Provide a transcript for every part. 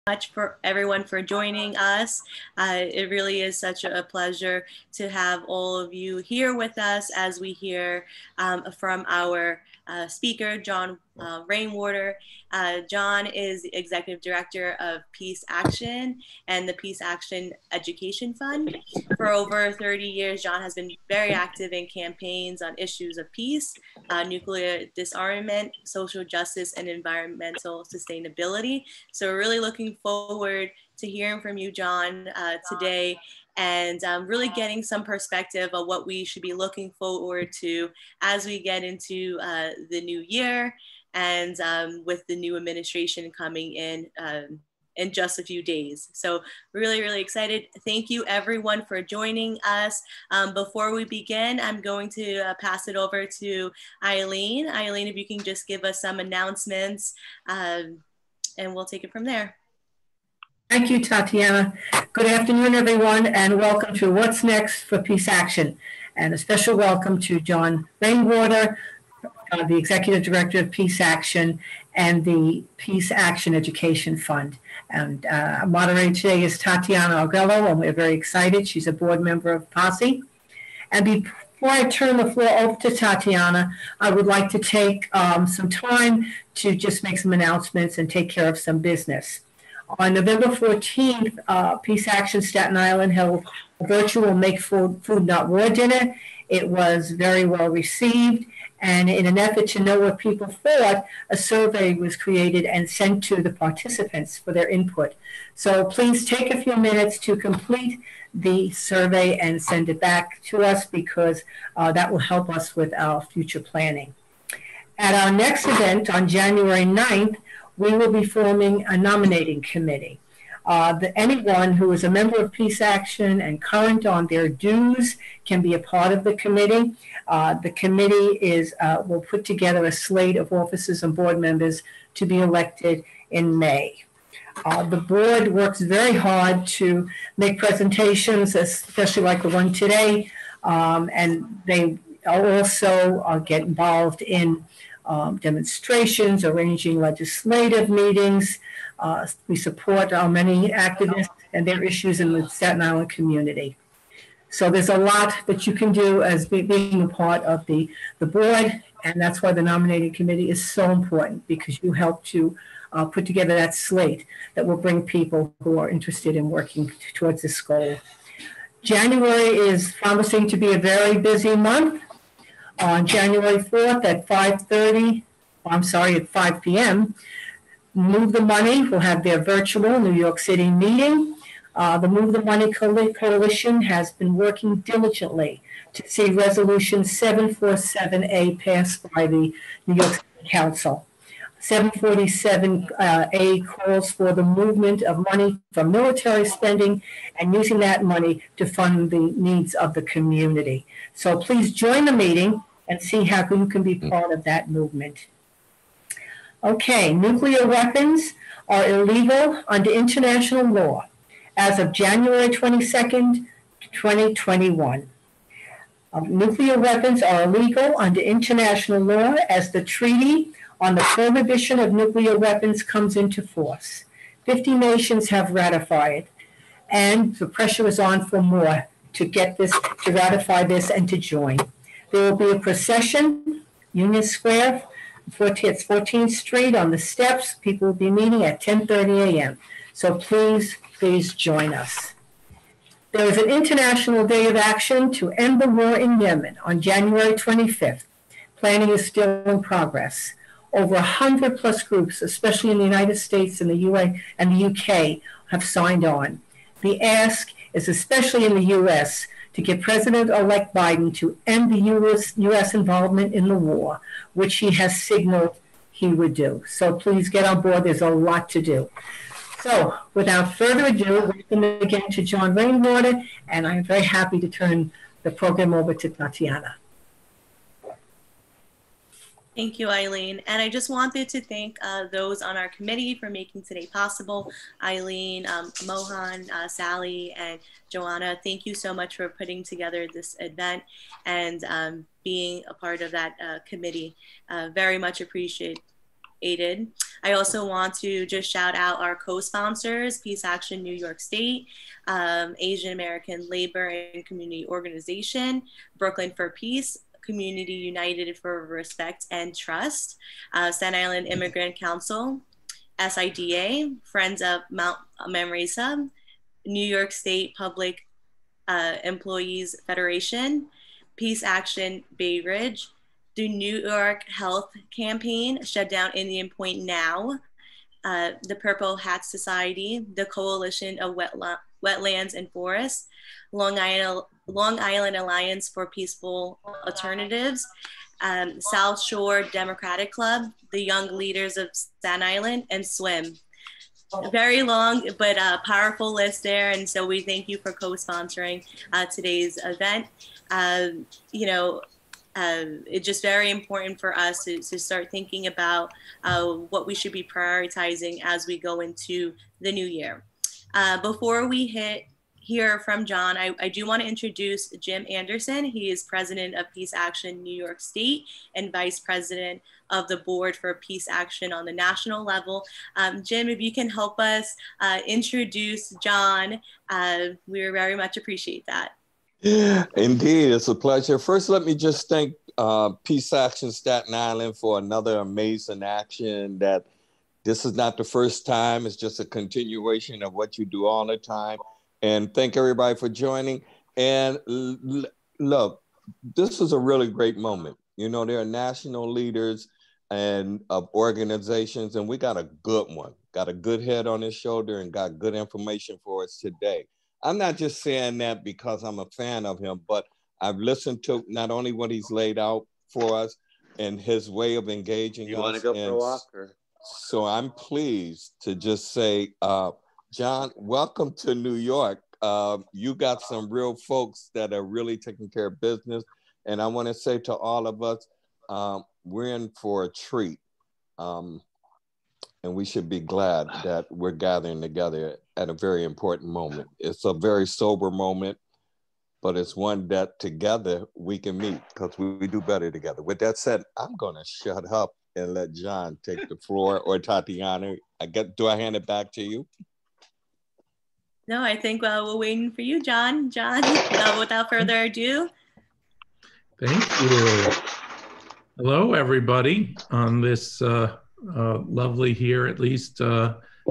much for everyone for joining us. It really is such a pleasure to have all of you here with us as we hear from our speaker, John Rainwater. John is the Executive Director of Peace Action and the Peace Action Education Fund. For over 30 years, John has been very active in campaigns on issues of peace, nuclear disarmament, social justice, and environmental sustainability. So we're really looking forward to hearing from you, John, today, and really getting some perspective of what we should be looking forward to as we get into the new year and with the new administration coming in just a few days. So really, really excited. Thank you everyone for joining us. Before we begin, I'm going to pass it over to Eileen. Eileen, if you can just give us some announcements and we'll take it from there. Thank you, Tatiana. Good afternoon, everyone, and welcome to What's Next for Peace Action. And a special welcome to John Rainwater, the Executive Director of Peace Action and the Peace Action Education Fund. And moderator today is Tatiana Augello, and we're very excited. She's a board member of PASI. And before I turn the floor over to Tatiana, I would like to take some time to just make some announcements and take care of some business. On November 14th, Peace Action Staten Island held a virtual Make Food Not War dinner. It was very well received, and in an effort to know what people thought, a survey was created and sent to the participants for their input. So please take a few minutes to complete the survey and send it back to us, because that will help us with our future planning. At our next event on January 9th, we will be forming a nominating committee. Anyone who is a member of Peace Action and current on their dues can be a part of the committee. The committee will put together a slate of officers and board members to be elected in May. The board works very hard to make presentations, especially like the one today, and they also get involved in demonstrations, arranging legislative meetings. We support our many activists and their issues in the Staten Island community. So there's a lot that you can do as being a part of the board, and that's why the nominating committee is so important, because you help to put together that slate that will bring people who are interested in working towards this goal. January is promising to be a very busy month. On January 4th at 5 p.m., Move the Money will have their virtual New York City meeting. The Move the Money Coalition has been working diligently to see Resolution 747A passed by the New York City Council. 747A calls for the movement of money from military spending and using that money to fund the needs of the community. So please join the meeting and see how you can be part of that movement. Okay, nuclear weapons are illegal under international law as of January 22nd, 2021. Nuclear weapons are illegal under international law as the Treaty on the Prohibition of Nuclear Weapons comes into force. 50 nations have ratified, and the pressure is on for more to get this, to ratify this and to join. There will be a procession, Union Square, 14th Street on the steps. People will be meeting at 10:30 a.m. So please join us. There is an International Day of Action to end the war in Yemen on January 25th. Planning is still in progress. Over 100 plus groups, especially in the United States and the UN and the UK, have signed on. The ask is, especially in the US, to get President-elect Biden to end the U.S. involvement in the war, which he has signaled he would do. So please get on board. There's a lot to do. So without further ado, welcome again to John Rainwater, and I'm very happy to turn the program over to Tatiana. Thank you, Eileen. And I just wanted to thank those on our committee for making today possible. Eileen, Mohan, Sally, and Joanna, thank you so much for putting together this event and being a part of that committee. Very much appreciate aided. I also want to just shout out our co-sponsors, Peace Action New York State, Asian American Labor and Community Organization, Brooklyn for Peace, Community United for Respect and Trust, Staten Island Immigrant Council, SIDA, Friends of Mount Manresa, New York State Public Employees Federation, Peace Action Bay Ridge, the New York Health Campaign, Shut Down Indian Point Now, the Purple Hat Society, the Coalition of Wetlands and Forests, Long Island Alliance for Peaceful Alternatives, South Shore Democratic Club, the Young Leaders of Staten Island, and SWIM. A very long but powerful list there, and so we thank you for co-sponsoring today's event. It's just very important for us to start thinking about what we should be prioritizing as we go into the new year. Before we hear from John, I do want to introduce Jim Anderson. He is president of Peace Action New York State and vice president of the board for Peace Action on the national level. Jim, if you can help us introduce John, we very much appreciate that. Indeed, it's a pleasure. First, let me just thank Peace Action Staten Island for another amazing action. That this is not the first time, it's just a continuation of what you do all the time. And thank everybody for joining. And look, this is a really great moment. You know, there are national leaders and of organizations, and we got a good one, got a good head on his shoulder and got good information for us today. I'm not just saying that because I'm a fan of him, but I've listened to not only what he's laid out for us and his way of engaging us. You want to go for a walk? Or? So I'm pleased to just say, John, welcome to New York. You got some real folks that are really taking care of business. And I want to say to all of us, we're in for a treat. And we should be glad that we're gathering together at a very important moment. It's a very sober moment, but it's one that together we can meet because we do better together. With that said, I'm gonna shut up and let John take the floor, or Tatiana. Do I hand it back to you? No, I think we're waiting for you, John. John, without further ado. Thank you. Hello, everybody, on this lovely here, at least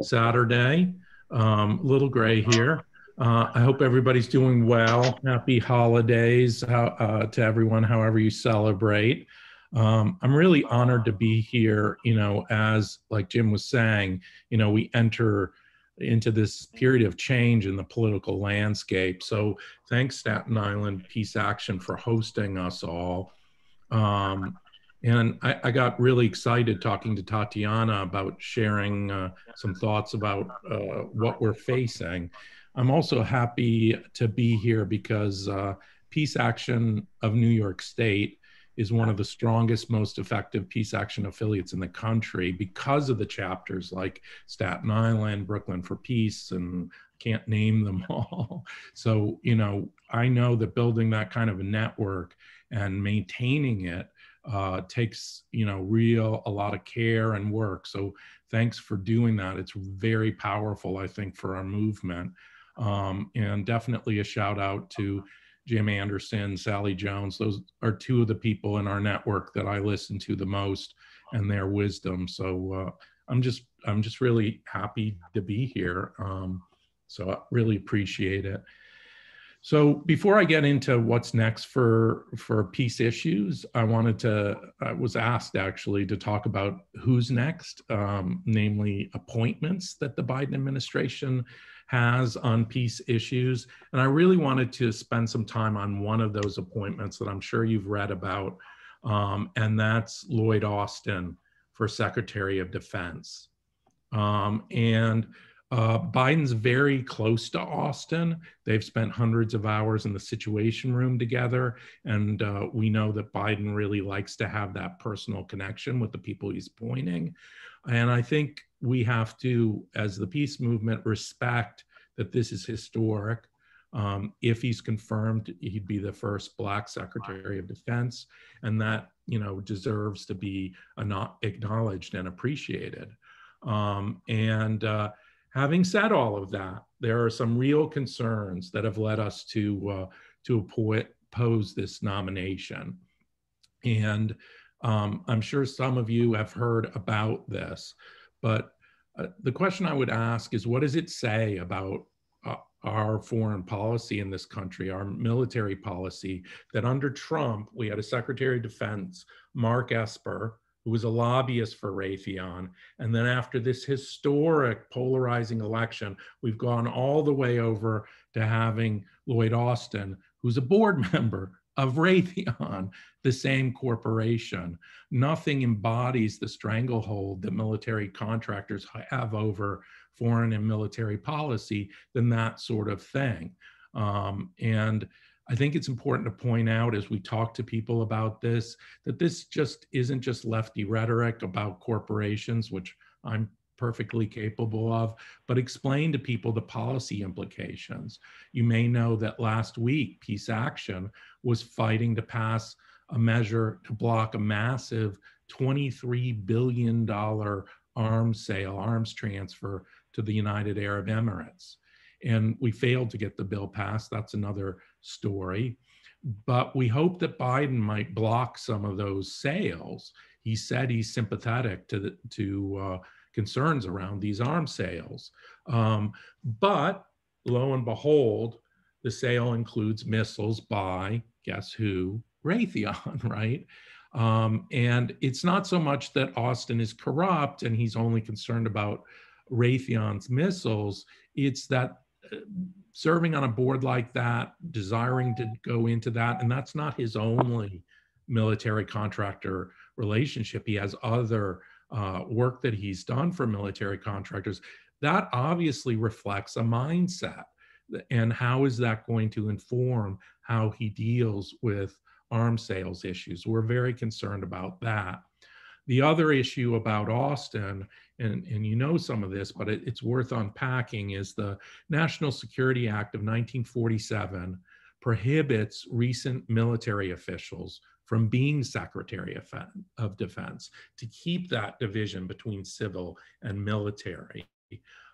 Saturday. Little gray here. I hope everybody's doing well. Happy holidays to everyone, however you celebrate. I'm really honored to be here, you know, as like Jim was saying, you know, we enter into this period of change in the political landscape. So thanks Staten Island Peace Action for hosting us all. And I got really excited talking to Tatiana about sharing some thoughts about what we're facing. I'm also happy to be here because Peace Action of New York State is one of the strongest, most effective peace action affiliates in the country because of the chapters like Staten Island, Brooklyn for Peace, and can't name them all. So, you know, I know that building that kind of a network and maintaining it takes, you know, a lot of care and work. So thanks for doing that. It's very powerful, I think, for our movement. And definitely a shout out to Jim Anderson, Sally Jones. Those are two of the people in our network that I listen to the most and their wisdom. So I'm just really happy to be here. So I really appreciate it. So before I get into what's next for peace issues, I was asked actually to talk about who's next, namely appointments that the Biden administration has on peace issues. And I really wanted to spend some time on one of those appointments that I'm sure you've read about, and that's Lloyd Austin for Secretary of Defense. Biden's very close to Austin. They've spent hundreds of hours in the Situation Room together. And we know that Biden really likes to have that personal connection with the people he's appointing. And I think we have to, as the peace movement, respect that this is historic. If he's confirmed, he'd be the first Black Secretary of Defense, and that deserves to be acknowledged and appreciated. Having said all of that, there are some real concerns that have led us to oppose this nomination. And I'm sure some of you have heard about this, but the question I would ask is, what does it say about our foreign policy in this country, our military policy, that under Trump, we had a Secretary of Defense, Mark Esper, who was a lobbyist for Raytheon. And then after this historic polarizing election, we've gone all the way over to having Lloyd Austin, who's a board member of Raytheon, the same corporation. Nothing embodies the stranglehold that military contractors have over foreign and military policy than that sort of thing. And I think it's important to point out as we talk to people about this, that this just isn't just lefty rhetoric about corporations, which I'm perfectly capable of, but explain to people the policy implications. You may know that last week, Peace Action was fighting to pass a measure to block a massive $23 billion arms transfer to the United Arab Emirates. And we failed to get the bill passed. That's another story. But we hope that Biden might block some of those sales. He said he's sympathetic to concerns around these arms sales. But lo and behold, the sale includes missiles by, guess who? Raytheon, right? And it's not so much that Austin is corrupt and he's only concerned about Raytheon's missiles. It's that serving on a board like that, desiring to go into that, and that's not his only military contractor relationship. He has other work that he's done for military contractors. That obviously reflects a mindset. And how is that going to inform how he deals with arms sales issues? We're very concerned about that. The other issue about Austin, and you know some of this, but it's worth unpacking, is the National Security Act of 1947 prohibits recent military officials from being Secretary of Defense, to keep that division between civil and military.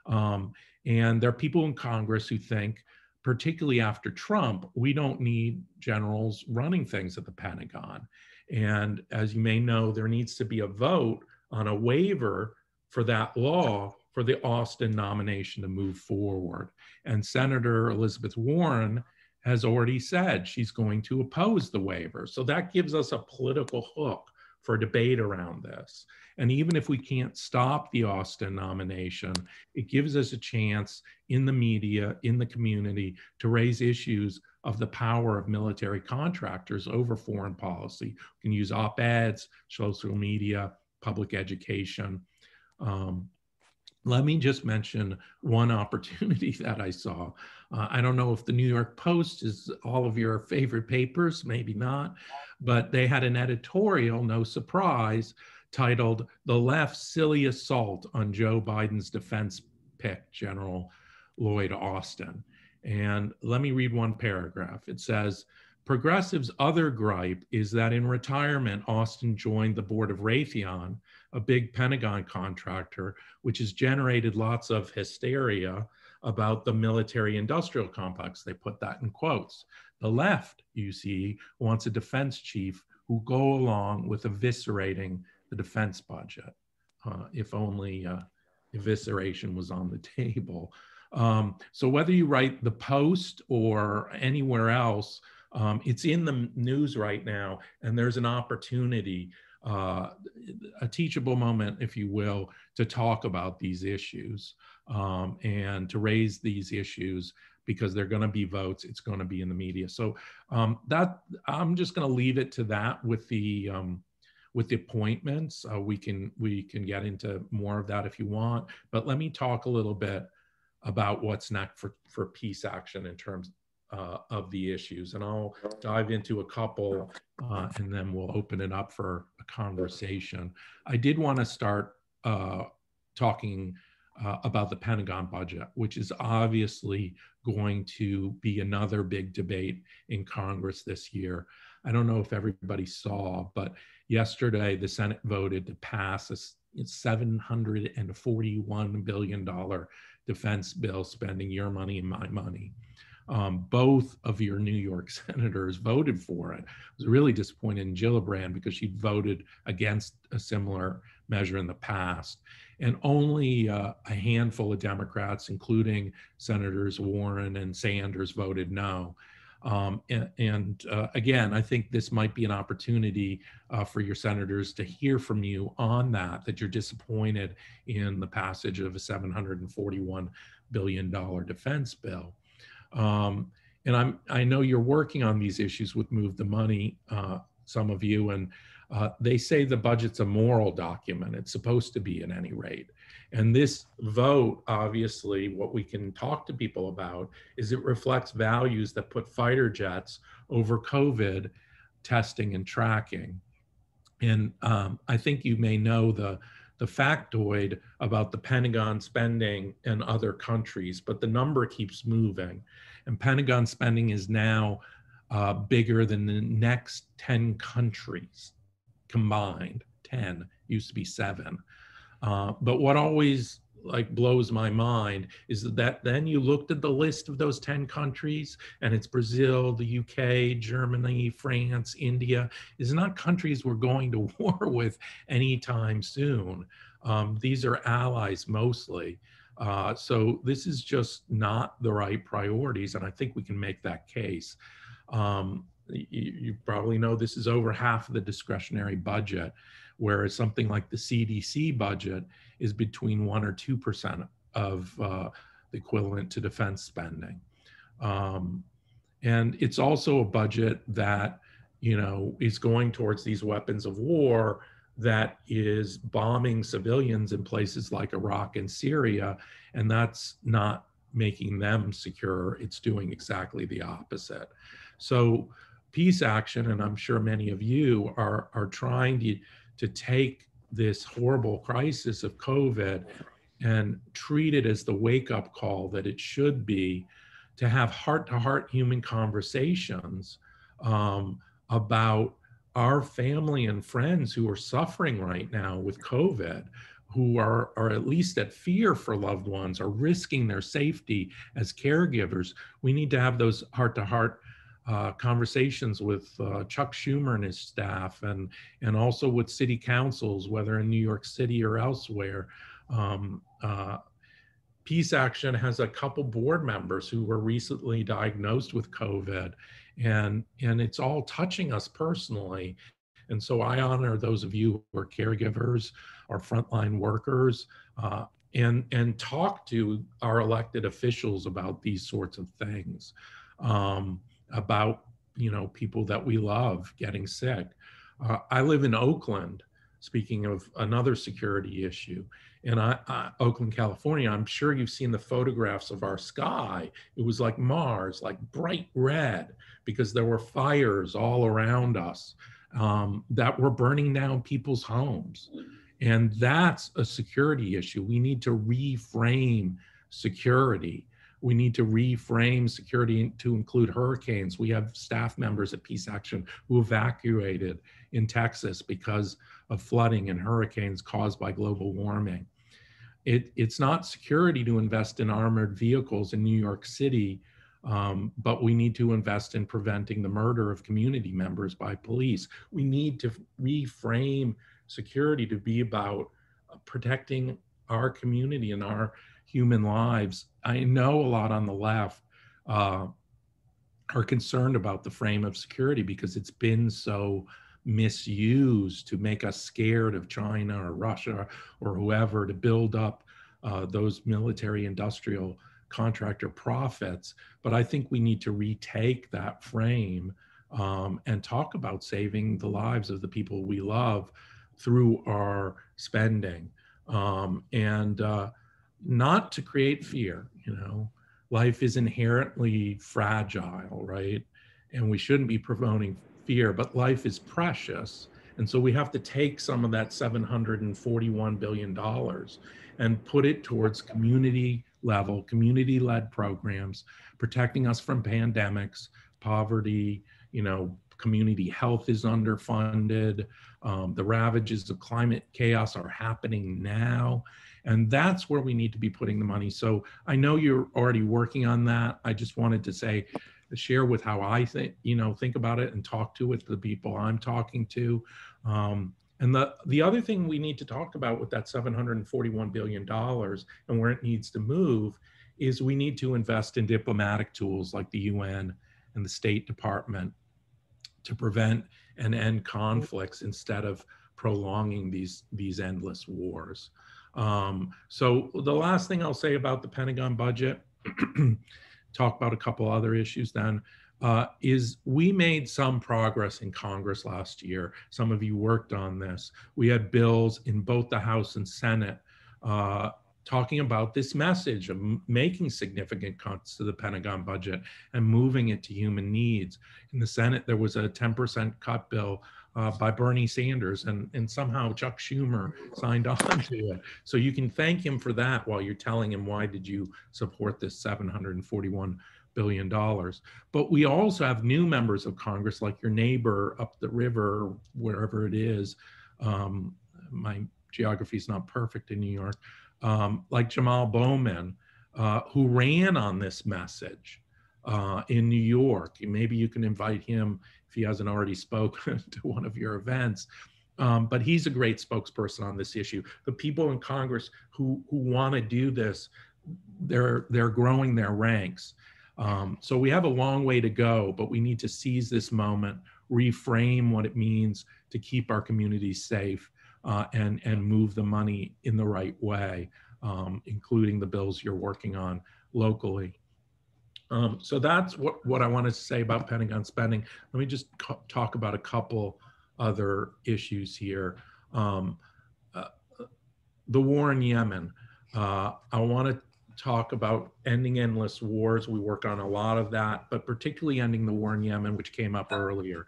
And there are people in Congress who think, particularly after Trump, we don't need generals running things at the Pentagon. And as you may know, there needs to be a vote on a waiver for that law for the Austin nomination to move forward. And Senator Elizabeth Warren has already said she's going to oppose the waiver. So that gives us a political hook for debate around this. And even if we can't stop the Austin nomination, it gives us a chance in the media, in the community, to raise issues of the power of military contractors over foreign policy. We can use op-eds, social media, public education. Let me just mention one opportunity that I saw. I don't know if the New York Post is all of your favorite papers, maybe not, but they had an editorial, no surprise, titled "The Left's Silly Assault on Joe Biden's Defense Pick, General Lloyd Austin." And let me read one paragraph. It says, "Progressives' other gripe is that in retirement, Austin joined the board of Raytheon, a big Pentagon contractor, which has generated lots of hysteria about the military-industrial complex." They put that in quotes. The left, you see, wants a defense chief who go along with eviscerating the defense budget. If only evisceration was on the table. So whether you write the Post or anywhere else, it's in the news right now, and there's an opportunity, a teachable moment, if you will, to talk about these issues and to raise these issues, because they're going to be votes. It's going to be in the media. So that I'm just going to leave it to that with the appointments. We can get into more of that if you want, but let me talk a little bit about what's next for Peace Action in terms of the issues. And I'll dive into a couple and then we'll open it up for a conversation. I did want to start talking about the Pentagon budget, which is obviously going to be another big debate in Congress this year. I don't know if everybody saw, but yesterday the Senate voted to pass a $741 billion defense bill, spending your money and my money. Both of your New York senators voted for it. I was really disappointed in Gillibrand because she voted against a similar measure in the past. And only a handful of Democrats, including Senators Warren and Sanders, voted no. Again, I think this might be an opportunity for your senators to hear from you on that you're disappointed in the passage of a $741 billion defense bill. And I know you're working on these issues with Move the Money, some of you, and they say the budget's a moral document. It's supposed to be at any rate. And this vote, obviously, what we can talk to people about is it reflects values that put fighter jets over COVID testing and tracking. And I think you may know the factoid about the Pentagon spending in other countries, but the number keeps moving. And Pentagon spending is now bigger than the next 10 countries combined. 10, used to be 7. But what always blows my mind is that then you looked at the list of those 10 countries, and it's Brazil, the UK, Germany, France, India, is not countries we're going to war with anytime soon. These are allies mostly. So this is just not the right priorities, and I think we can make that case. You probably know this is over half of the discretionary budget, whereas something like the CDC budget is between 1 or 2% of the equivalent to defense spending. And it's also a budget that, is going towards these weapons of war that is bombing civilians in places like Iraq and Syria, and that's not making them secure. It's doing exactly the opposite. So Peace Action, and I'm sure many of you are trying to take this horrible crisis of COVID and treat it as the wake-up call that it should be, to have heart-to-heart human conversations about our family and friends who are suffering right now with COVID, who are at least at fear for loved ones, are risking their safety as caregivers. We need to have those heart-to-heart conversations with Chuck Schumer and his staff, and also with city councils, whether in New York City or elsewhere. Peace Action has a couple board members who were recently diagnosed with COVID, and it's all touching us personally. And so I honor those of you who are caregivers or frontline workers, and talk to our elected officials about these sorts of things, about people that we love getting sick. I live in Oakland, speaking of another security issue, in Oakland, California. I'm sure you've seen the photographs of our sky. It was like Mars, like bright red, because there were fires all around us that were burning down people's homes. And that's a security issue. We need to reframe security. We need to reframe security to include hurricanes. We have staff members at Peace Action who evacuated in Texas because of flooding and hurricanes caused by global warming. It's not security to invest in armored vehicles in New York City, but we need to invest in preventing the murder of community members by police. We need to reframe security to be about protecting our community and our human lives. I know a lot on the left are concerned about the frame of security because it's been so misused to make us scared of China or Russia or whoever, to build up those military industrial contractor profits. But I think we need to retake that frame and talk about saving the lives of the people we love through our spending, and not to create fear. Life is inherently fragile, right? And we shouldn't be promoting fear, but life is precious. And so we have to take some of that $741 billion and put it towards community-level, community-led programs, protecting us from pandemics, poverty, Community health is underfunded. The ravages of climate chaos are happening now. And that's where we need to be putting the money. So I know you're already working on that. I just wanted to share with how I think about it and talk to with the people I'm talking to. And the other thing we need to talk about with that $741 billion and where it needs to move is we need to invest in diplomatic tools like the UN and the State Department to prevent and end conflicts instead of prolonging these endless wars. So the last thing I'll say about the Pentagon budget, talk about a couple other issues then, is we made some progress in Congress last year. Some of you worked on this. We had bills in both the House and Senate talking about this message of making significant cuts to the Pentagon budget and moving it to human needs. In the Senate, there was a 10% cut bill by Bernie Sanders, and somehow Chuck Schumer signed on to it. So you can thank him for that while you're telling him why did you support this $741 billion. But we also have new members of Congress, like your neighbor up the river, wherever it is. My geography is not perfect in New York. Like Jamal Bowman, who ran on this message in New York. Maybe you can invite him if he hasn't already spoken to one of your events. But he's a great spokesperson on this issue. The people in Congress who want to do this, they're growing their ranks. So we have a long way to go, but we need to seize this moment, reframe what it means to keep our communities safe, and move the money in the right way, including the bills you're working on locally. So that's what I wanted to say about Pentagon spending. Let me just talk about a couple other issues here. The war in Yemen. I want to talk about ending endless wars. We work on a lot of that, but particularly ending the war in Yemen, which came up earlier.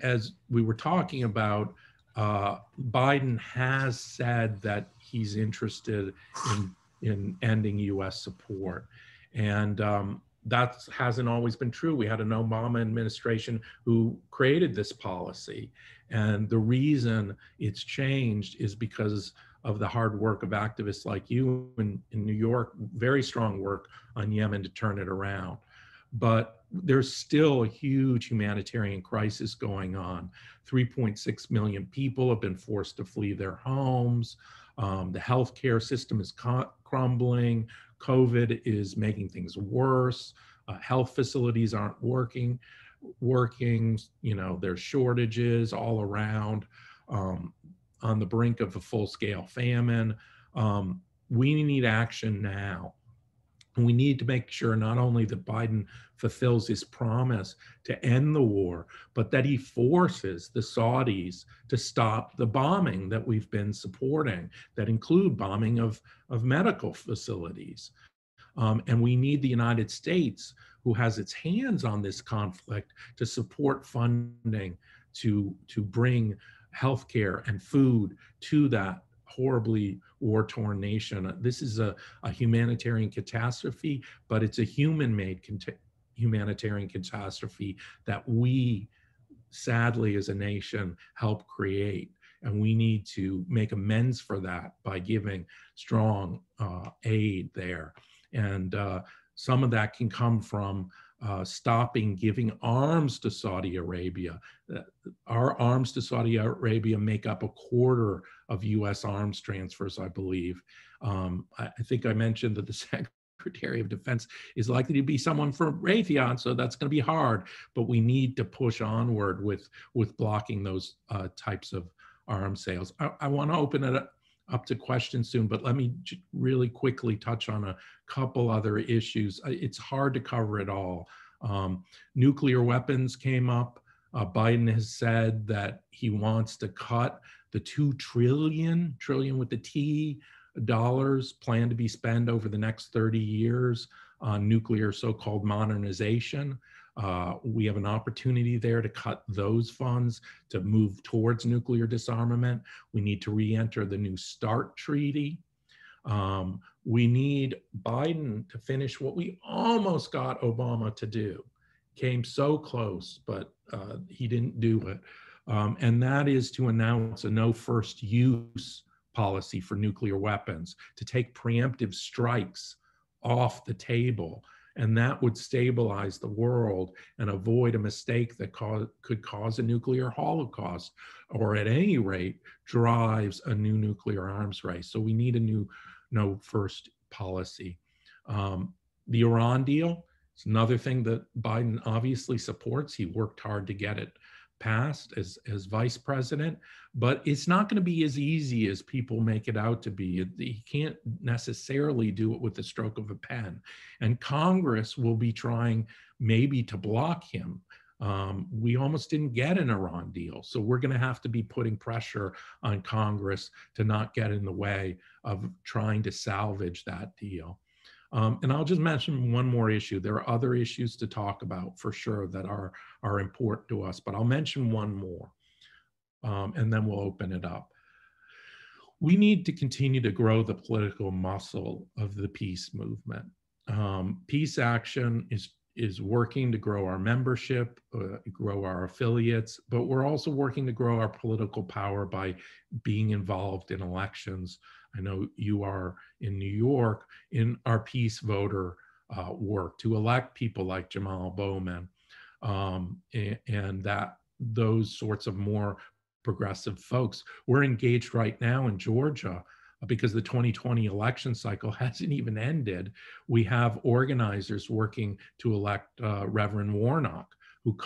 As we were talking about, Biden has said that he's interested in ending U.S. support. And that hasn't always been true. We had an Obama administration who created this policy. And the reason it's changed is because of the hard work of activists like you in New York, very strong work on Yemen to turn it around. But there's still a huge humanitarian crisis going on. 3.6 million people have been forced to flee their homes. The healthcare system is crumbling. COVID is making things worse. Health facilities aren't working. There's shortages all around, on the brink of a full-scale famine. We need action now. And we need to make sure not only that Biden fulfills his promise to end the war, but that he forces the Saudis to stop the bombing that we've been supporting, that include bombing of medical facilities. And we need the United States, who has its hands on this conflict, to support funding to bring healthcare and food to that horribly war-torn nation. This is a humanitarian catastrophe, but it's a human-made humanitarian catastrophe that we, sadly, as a nation, help create. And we need to make amends for that by giving strong aid there. And some of that can come from stopping giving arms to Saudi Arabia. Our arms to Saudi Arabia make up 1/4 of US arms transfers, I believe. I think I mentioned that the Secretary of Defense is likely to be someone from Raytheon, so that's going to be hard, but we need to push onward with blocking those types of arms sales. I want to open it up to questions soon, but let me really quickly touch on a couple other issues. It's hard to cover it all. Nuclear weapons came up. Biden has said that he wants to cut the $2 trillion with the T, dollars planned to be spent over the next 30 years on nuclear so-called modernization. We have an opportunity there to cut those funds to move towards nuclear disarmament. We need to re-enter the New START treaty. We need Biden to finish what we almost got Obama to do, came so close, but he didn't do it. And that is to announce a no first use policy for nuclear weapons, to take preemptive strikes off the table. And that would stabilize the world and avoid a mistake that could cause a nuclear holocaust, or at any rate, drives a new nuclear arms race. So we need a new no first policy. The Iran deal is another thing that Biden obviously supports. He worked hard to get it passed as vice president, but it's not going to be as easy as people make it out to be. He can't necessarily do it with the stroke of a pen, and Congress will be trying maybe to block him. We almost didn't get an Iran deal, so we're going to have to be putting pressure on Congress to not get in the way of trying to salvage that deal. And I'll just mention one more issue. There are other issues to talk about for sure that are important to us, but I'll mention one more, and then we'll open it up. We need to continue to grow the political muscle of the peace movement. Peace Action is working to grow our membership, grow our affiliates, but we're also working to grow our political power by being involved in elections. I know you are in New York in our peace voter work to elect people like Jamal Bowman, and that those sorts of more progressive folks. We're engaged right now in Georgia because the 2020 election cycle hasn't even ended. We have organizers working to elect Reverend Warnock, who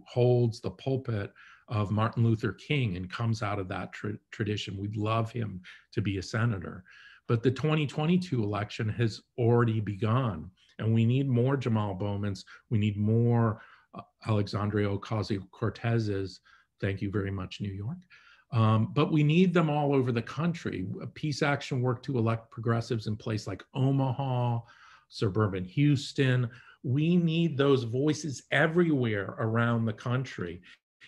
holds the pulpit of Martin Luther King and comes out of that tradition. We'd love him to be a senator. But the 2022 election has already begun, and we need more Jamal Bowmans. We need more Alexandria Ocasio-Cortez's. Thank you very much, New York. But we need them all over the country. Peace Action worked to elect progressives in places like Omaha, suburban Houston. We need those voices everywhere around the country.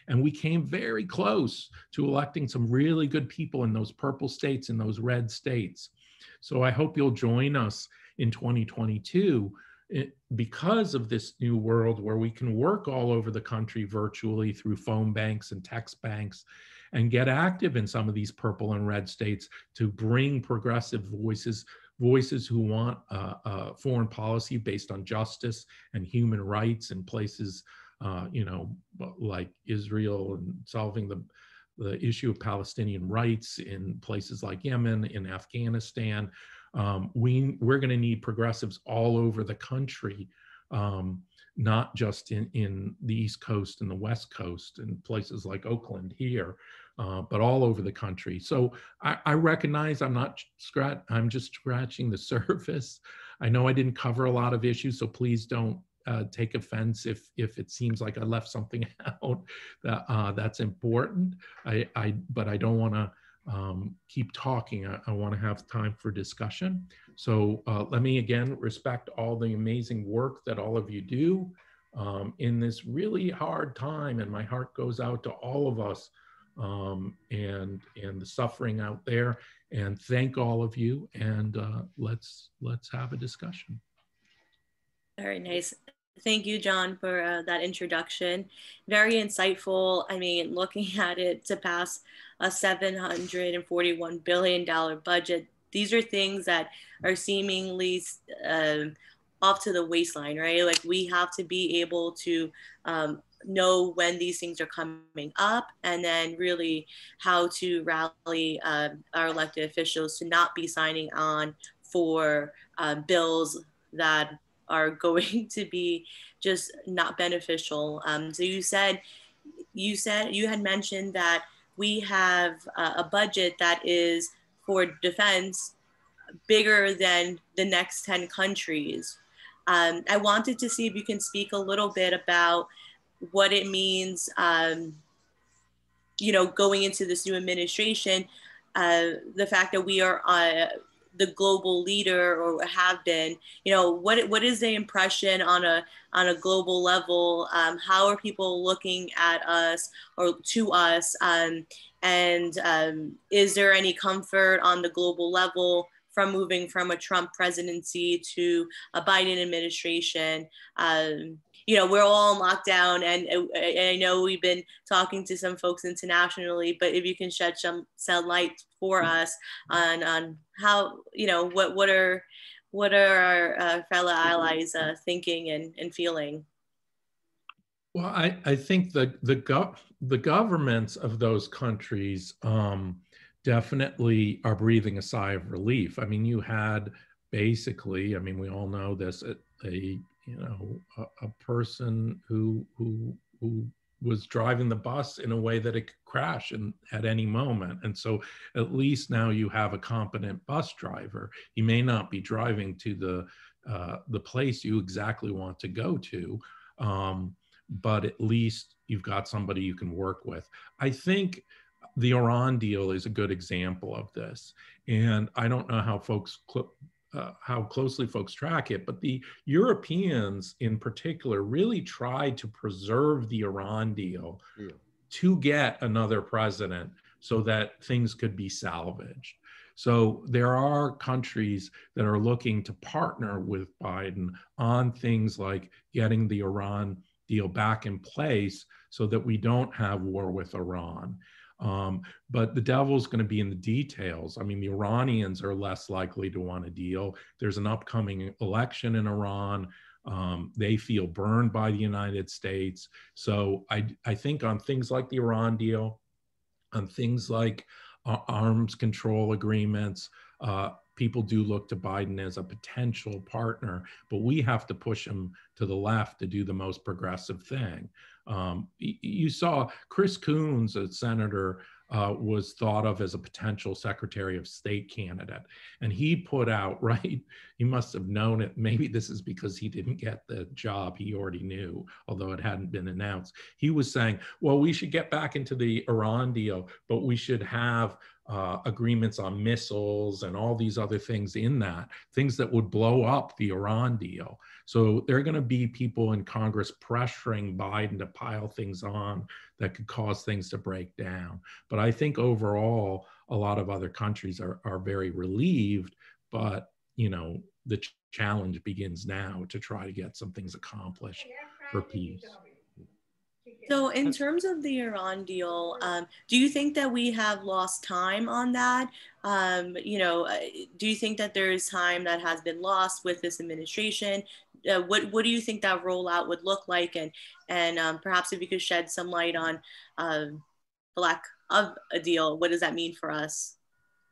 And we came very close to electing some really good people in those purple states and those red states. So I hope you'll join us in 2022 because of this new world where we can work all over the country virtually through phone banks and text banks and get active in some of these purple and red states to bring progressive voices who want foreign policy based on justice and human rights in places like Israel, and solving the issue of Palestinian rights in places like Yemen, in Afghanistan. We're going to need progressives all over the country, not just in the East Coast and the West Coast and places like Oakland here, but all over the country. So I recognize I'm just scratching the surface. I know I didn't cover a lot of issues, so please don't take offense if it seems like I left something out that's important. But I don't want to keep talking. I want to have time for discussion. So let me again respect all the amazing work that all of you do in this really hard time, and my heart goes out to all of us and the suffering out there. And thank all of you. And let's have a discussion. Very nice. Thank you, John, for that introduction. Very insightful. I mean, looking at it, to pass a $741 billion budget, these are things that are seemingly off to the waistline, right? Like, we have to be able to know when these things are coming up, and then really how to rally our elected officials to not be signing on for bills that are going to be just not beneficial. So you had mentioned that we have a budget that is for defense bigger than the next 10 countries. I wanted to see if you can speak a little bit about what it means, going into this new administration, the fact that we are the global leader, or have been, what is the impression on a global level? How are people looking at us or to us? And is there any comfort on the global level from moving from a Trump presidency to a Biden administration. We're all in lockdown, and I know we've been talking to some folks internationally, but if you can shed some light for us on how, what are our fellow allies thinking and feeling? Well, I think the governments of those countries definitely are breathing a sigh of relief. I mean, you had basically, I mean, we all know this, a person who was driving the bus in a way that it could crash at any moment. And so at least now you have a competent bus driver. He may not be driving to the place you exactly want to go to, but at least you've got somebody you can work with. I think the Iran deal is a good example of this. And I don't know how how closely folks track it, but the Europeans in particular really tried to preserve the Iran deal to get another president so that things could be salvaged. So there are countries that are looking to partner with Biden on things like getting the Iran deal back in place so that we don't have war with Iran. But the devil's going to be in the details. I mean, the Iranians are less likely to want a deal. There's an upcoming election in Iran. They feel burned by the United States. So I think on things like the Iran deal, on things like arms control agreements, people do look to Biden as a potential partner, but we have to push him to the left to do the most progressive thing. You saw Chris Coons, a senator, was thought of as a potential Secretary of State candidate. And he put out, right, he must have known it. Maybe this is because he didn't get the job he already knew, although it hadn't been announced. He was saying, well, we should get back into the Iran deal, but we should have agreements on missiles and all these other things in that, things that would blow up the Iran deal. So there are going to be people in Congress pressuring Biden to pile things on that could cause things to break down. But I think overall, a lot of other countries are very relieved, but the challenge begins now to try to get some things accomplished for peace. So in terms of the Iran deal, do you think that we have lost time on that? Do you think that there is time that has been lost with this administration? What do you think that rollout would look like? And perhaps if you could shed some light on the lack of a deal, what does that mean for us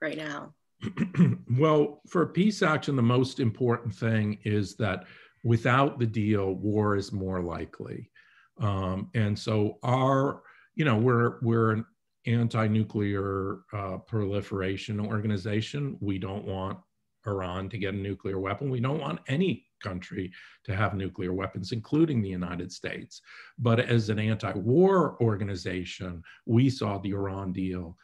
right now? Well, for peace action, the most important thing is that without the deal, war is more likely. And so we're an anti-nuclear proliferation organization. We don't want Iran to get a nuclear weapon. We don't want any country to have nuclear weapons, including the United States. But as an anti-war organization, we saw the Iran deal,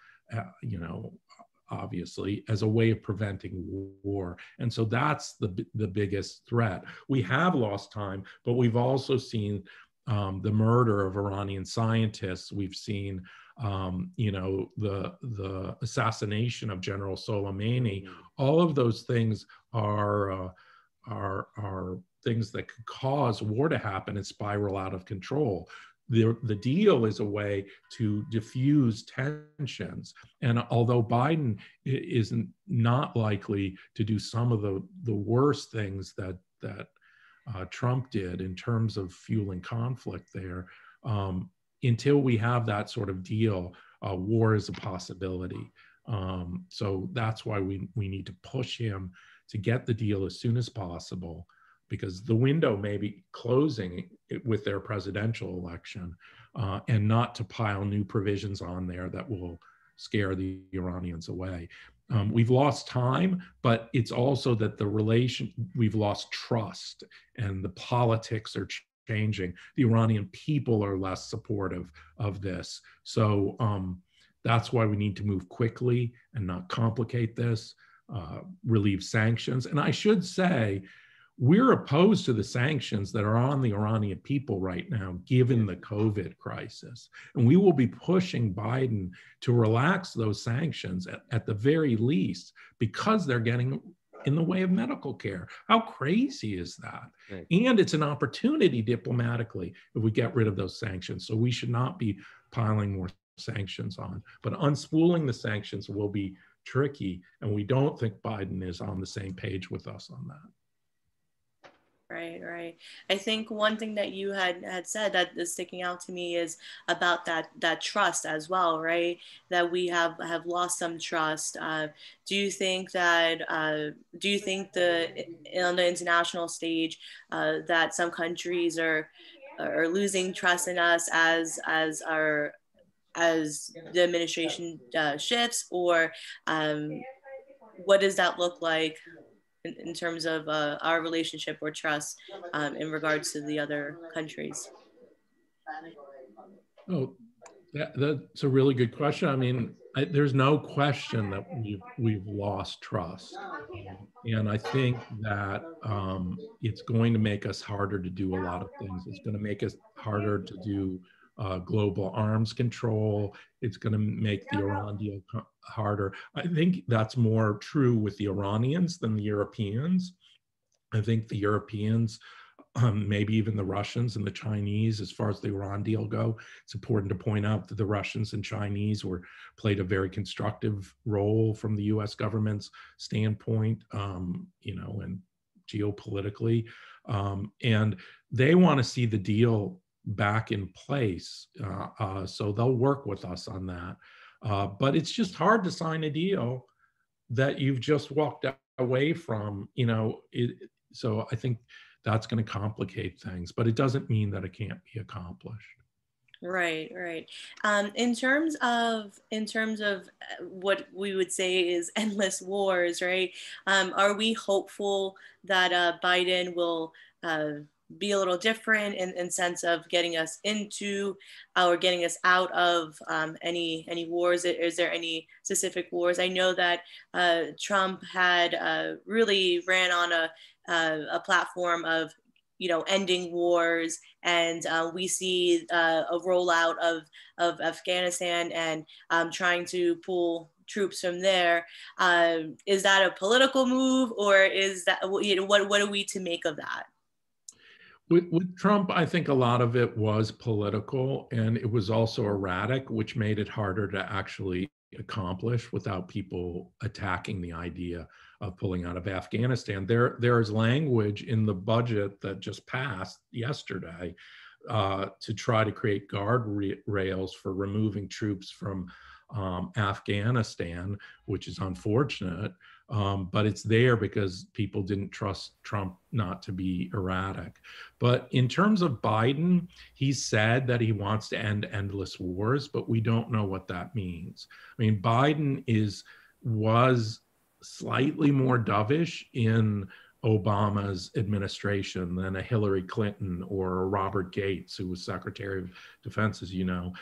obviously, as a way of preventing war. And so that's the biggest threat. We have lost time, but we've also seen the murder of Iranian scientists. We've seen, the assassination of General Soleimani. All of those things are things that could cause war to happen and spiral out of control. The deal is a way to diffuse tensions. And although Biden is not likely to do some of the worst things that Trump did in terms of fueling conflict there, until we have that sort of deal, war is a possibility. So that's why we need to push him to get the deal as soon as possible, because the window may be closing with their presidential election, and not to pile new provisions on there that will scare the Iranians away. We've lost time, but it's also that we've lost trust, and the politics are changing. The Iranian people are less supportive of this. So that's why we need to move quickly and not complicate this, relieve sanctions. And I should say, we're opposed to the sanctions that are on the Iranian people right now, given the COVID crisis. And we will be pushing Biden to relax those sanctions at the very least, because they're getting in the way of medical care. How crazy is that? Right. And it's an opportunity diplomatically if we get rid of those sanctions. So we should not be piling more sanctions on. But unspooling the sanctions will be tricky. And we don't think Biden is on the same page with us on that. Right. I think one thing that you had said that is sticking out to me is about that trust as well, right? That we have lost some trust. Do you think that on the international stage that some countries are losing trust in us as the administration shifts, or what does that look like in terms of our relationship or trust in regards to the other countries? Oh, that's a really good question. I mean, there's no question that we've lost trust. And I think that it's going to make us harder to do a lot of things. It's going to make us harder to do global arms control. It's going to make the Iran deal harder. I think that's more true with the Iranians than the Europeans. I think the Europeans, maybe even the Russians and the Chinese, as far as the Iran deal go, it's important to point out that the Russians and Chinese played a very constructive role from the U.S. government's standpoint, and geopolitically, and they want to see the deal back in place, so they'll work with us on that. But it's just hard to sign a deal that you've just walked away from, so I think that's going to complicate things, but it doesn't mean that it can't be accomplished. Right. In terms of what we would say is endless wars, right? Are we hopeful that Biden will be a little different in sense of getting us into or getting us out of any wars? Is there any specific wars? I know that Trump had really ran on a platform of ending wars, and we see a rollout of Afghanistan and trying to pull troops from there. Is that a political move, or is that what are we to make of that? With Trump, I think a lot of it was political, and it was also erratic, which made it harder to actually accomplish without people attacking the idea of pulling out of Afghanistan. There is language in the budget that just passed yesterday to try to create guardrails for removing troops from Afghanistan, which is unfortunate. But it's there because people didn't trust Trump not to be erratic. But in terms of Biden, he said that he wants to end endless wars, but we don't know what that means. I mean, Biden was slightly more dovish in Obama's administration than a Hillary Clinton or a Robert Gates, who was Secretary of Defense, as you know.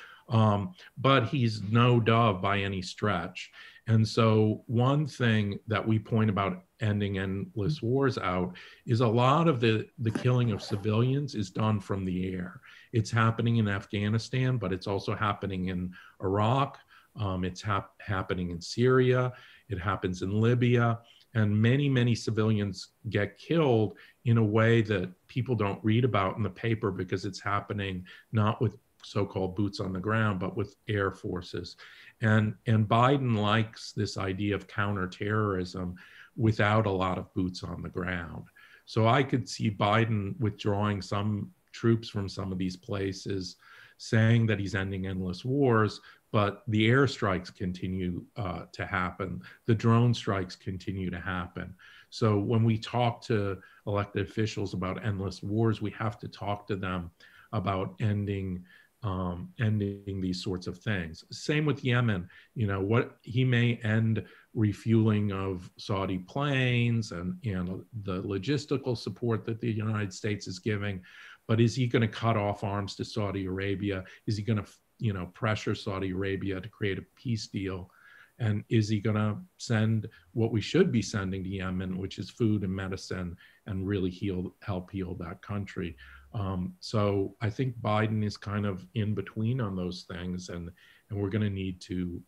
But he's no dove by any stretch. And so one thing that we point about ending endless wars out is a lot of the killing of civilians is done from the air. It's happening in Afghanistan, but it's also happening in Iraq. It's happening in Syria. It happens in Libya. And many, many civilians get killed in a way that people don't read about in the paper because it's happening not with so-called boots on the ground, but with air forces. And Biden likes this idea of counterterrorism without a lot of boots on the ground. So I could see Biden withdrawing some troops from some of these places, saying that he's ending endless wars, but the airstrikes continue to happen. The drone strikes continue to happen. So when we talk to elected officials about endless wars, we have to talk to them about ending these sorts of things. Same with Yemen. What he may end refueling of Saudi planes and the logistical support that the United States is giving, but is he going to cut off arms to Saudi Arabia? Is he going to pressure Saudi Arabia to create a peace deal? And is he going to send what we should be sending to Yemen, which is food and medicine, and really help heal that country? So I think Biden is kind of in between on those things, and we're going to need to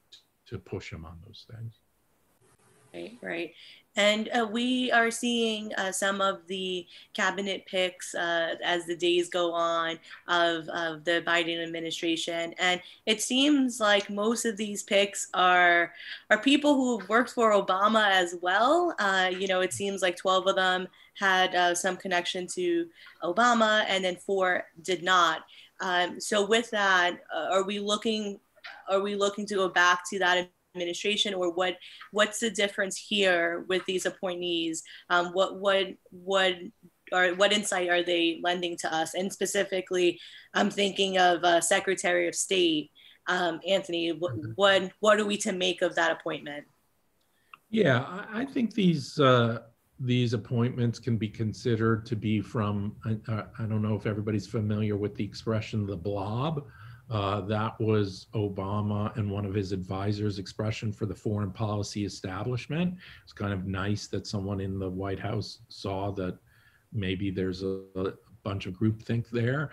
push him on those things. Right. And we are seeing some of the cabinet picks as the days go on of the Biden administration. And it seems like most of these picks are people who have worked for Obama as well. It seems like 12 of them had some connection to Obama, and then 4 did not. So with that, are we looking to go back to that administration, or what's the difference here with these appointees? What insight are they lending to us? And specifically, I'm thinking of Secretary of State Anthony. What are we to make of that appointment? Yeah, I think these appointments can be considered to be from, I don't know if everybody's familiar with the expression the blob. That was Obama and one of his advisors' expression for the foreign policy establishment. It's kind of nice that someone in the White House saw that maybe there's a bunch of groupthink there.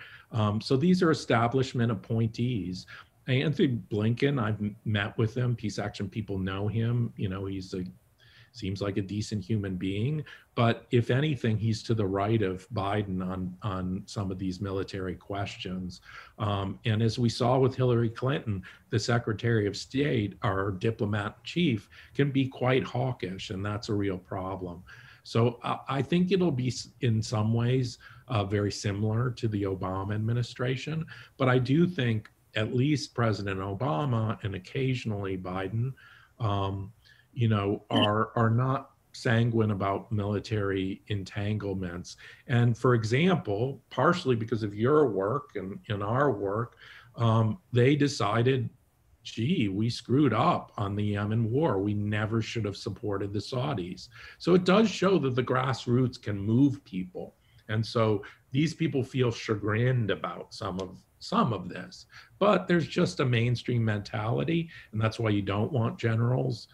So these are establishment appointees. Anthony Blinken, I've met with him. Peace Action people know him. Seems like a decent human being, but if anything, he's to the right of Biden on some of these military questions. And as we saw with Hillary Clinton, the Secretary of State, our diplomat chief, can be quite hawkish, and that's a real problem. So I think it'll be in some ways very similar to the Obama administration, but I do think at least President Obama and occasionally Biden, are not sanguine about military entanglements. And for example, partially because of your work and in our work, they decided, gee, we screwed up on the Yemen war. We never should have supported the Saudis. So it does show that the grassroots can move people. And so these people feel chagrined about some of this, but there's just a mainstream mentality. And that's why you don't want generals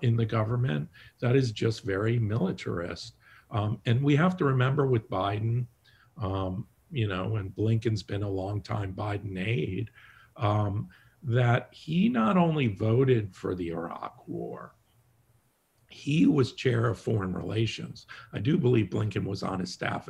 in the government that is just very militarist. And we have to remember with Biden, and Blinken's been a long time Biden aide, that he not only voted for the Iraq war, he was chair of foreign relations. I do believe Blinken was on his staff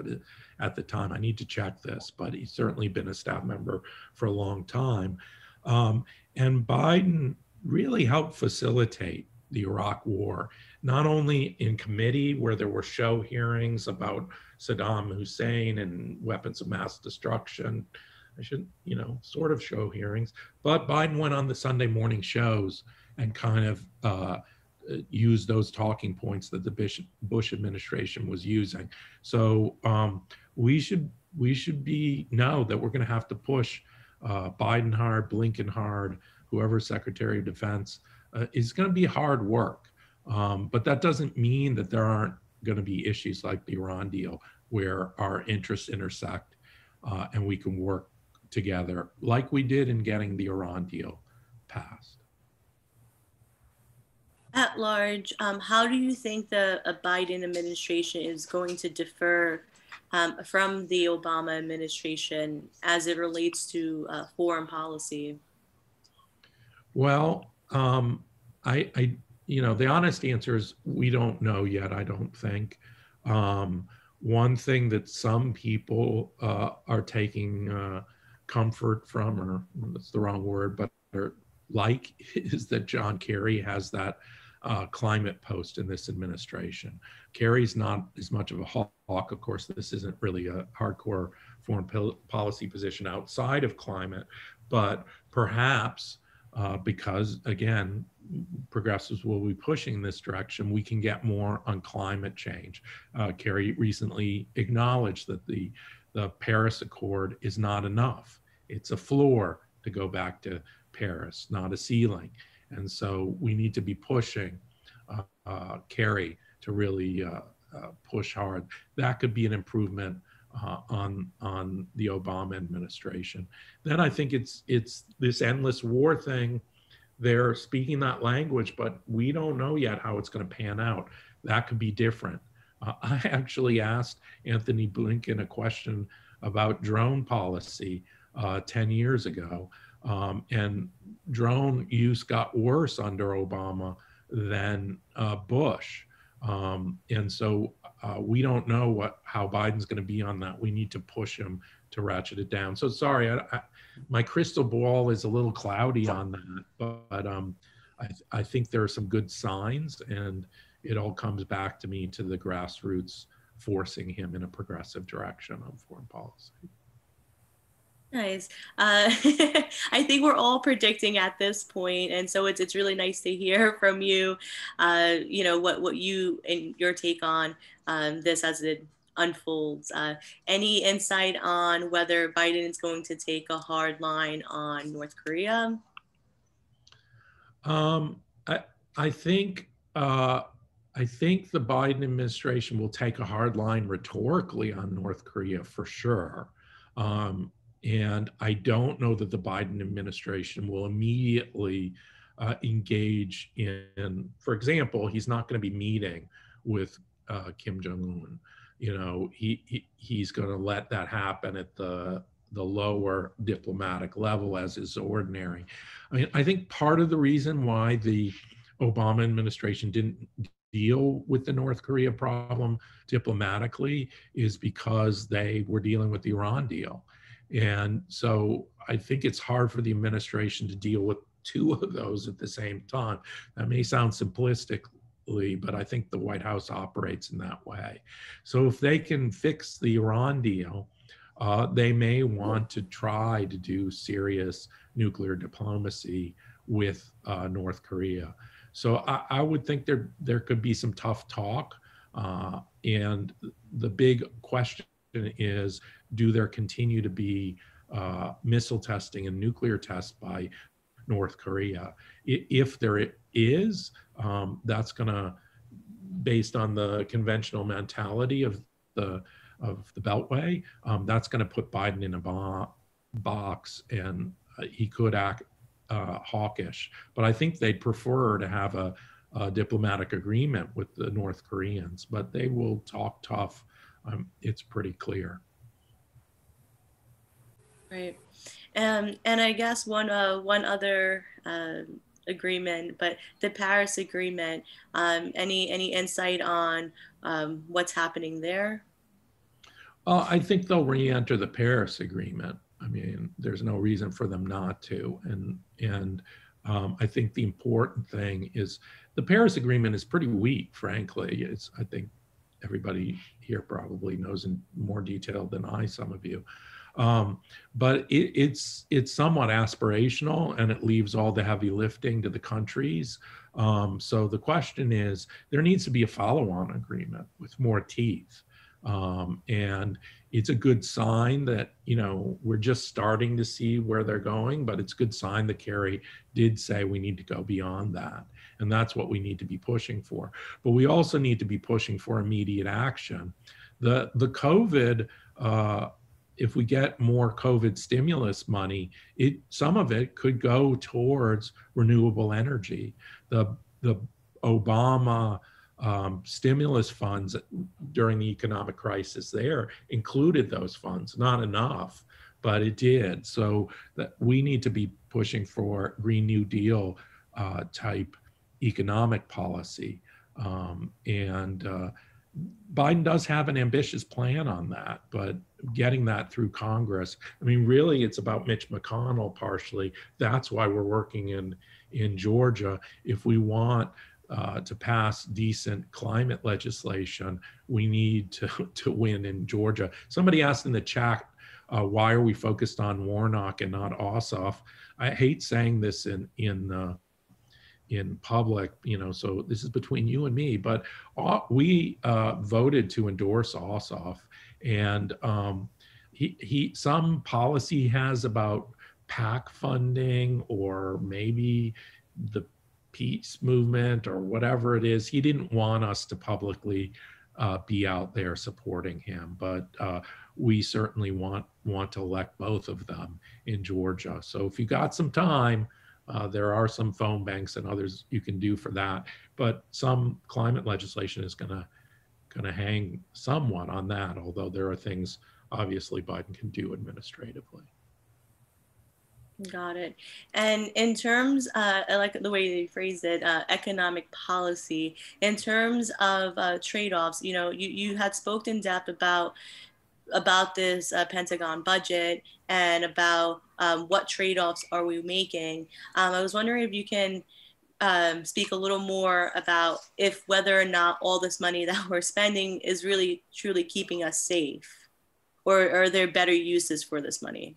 at the time. I need to check this, but he's certainly been a staff member for a long time. And Biden really helped facilitate the Iraq war, not only in committee where there were show hearings about Saddam Hussein and weapons of mass destruction, sort of show hearings, but Biden went on the Sunday morning shows and kind of used those talking points that the Bush administration was using. So we should know that we're going to have to push Biden hard, Blinken hard, whoever Secretary of Defense. Is going to be hard work, but that doesn't mean that there aren't going to be issues like the Iran deal where our interests intersect and we can work together like we did in getting the Iran deal passed. At large, how do you think the Biden administration is going to differ from the Obama administration as it relates to foreign policy? Well, the honest answer is we don't know yet, I don't think. One thing that some people are taking comfort from, or that's the wrong word, but is that John Kerry has that climate post in this administration. Kerry's not as much of a hawk. Of course, this isn't really a hardcore foreign policy position outside of climate, but perhaps because, again, progressives will be pushing this direction, we can get more on climate change. Kerry recently acknowledged that the Paris Accord is not enough. It's a floor to go back to Paris, not a ceiling. And so we need to be pushing Kerry to really push hard. That could be an improvement on the Obama administration. Then I think it's this endless war thing they're speaking that language, but we don't know yet how it's going to pan out. That could be different. I actually asked Anthony Blinken a question about drone policy 10 years ago, and drone use got worse under Obama than Bush. And so we don't know how Biden's going to be on that. We need to push him to ratchet it down. So sorry, my crystal ball is a little cloudy on that, but I think there are some good signs, and it all comes back to me to the grassroots forcing him in a progressive direction on foreign policy. Nice. I think we're all predicting at this point, and so it's really nice to hear from you. You know what you and your take on this as it unfolds. Any insight on whether Biden is going to take a hard line on North Korea? I think the Biden administration will take a hard line rhetorically on North Korea for sure. And I don't know that the Biden administration will immediately engage in, for example, he's not going to be meeting with Kim Jong-un. You know, he's going to let that happen at the lower diplomatic level, as is ordinary. I mean, I think part of the reason why the Obama administration didn't deal with the North Korea problem diplomatically is because they were dealing with the Iran deal. And so I think it's hard for the administration to deal with two of those at the same time. That may sound simplistically, but I think the White House operates in that way. So if they can fix the Iran deal, they may want to try to do serious nuclear diplomacy with North Korea. So I would think there could be some tough talk. And the big question is, do there continue to be missile testing and nuclear tests by North Korea? If there is, that's going to, based on the conventional mentality of the Beltway, that's going to put Biden in a box, and he could act hawkish. But I think they'd prefer to have a diplomatic agreement with the North Koreans, but they will talk tough. It's pretty clear. Right. And I guess one other agreement, but the Paris Agreement, any insight on what's happening there? I think they'll re-enter the Paris Agreement. I mean, there's no reason for them not to. And I think the important thing is the Paris Agreement is pretty weak, frankly. I think everybody here probably knows in more detail than some of you. But it's somewhat aspirational, and it leaves all the heavy lifting to the countries. So the question is, there needs to be a follow-on agreement with more teeth. And it's a good sign that, you know, we're just starting to see where they're going, but it's a good sign that Kerry did say we need to go beyond that. And that's what we need to be pushing for. But we also need to be pushing for immediate action. The COVID, if we get more COVID stimulus money, some of it could go towards renewable energy. The Obama stimulus funds during the economic crisis there included those funds. Not enough, but it did. So that we need to be pushing for Green New Deal type economic policy. And Biden does have an ambitious plan on that, but getting that through Congress, I mean, really it's about Mitch McConnell partially. That's why we're working in Georgia. If we want to pass decent climate legislation, we need to win in Georgia. Somebody asked in the chat, why are we focused on Warnock and not Ossoff? I hate saying this in public, you know, so this is between you and me, but we voted to endorse Ossoff, and some policy he has about PAC funding, or maybe the peace movement or whatever it is. He didn't want us to publicly be out there supporting him, but we certainly want to elect both of them in Georgia. So if you got some time, There are some phone banks and others you can do for that, but some climate legislation is going to hang somewhat on that, although there are things obviously Biden can do administratively. Got it. And in terms, I like the way you phrased it, economic policy, in terms of trade-offs, you had spoken in depth about this Pentagon budget and about what trade-offs are we making. I was wondering if you can speak a little more about whether or not all this money that we're spending is really truly keeping us safe, or are there better uses for this money?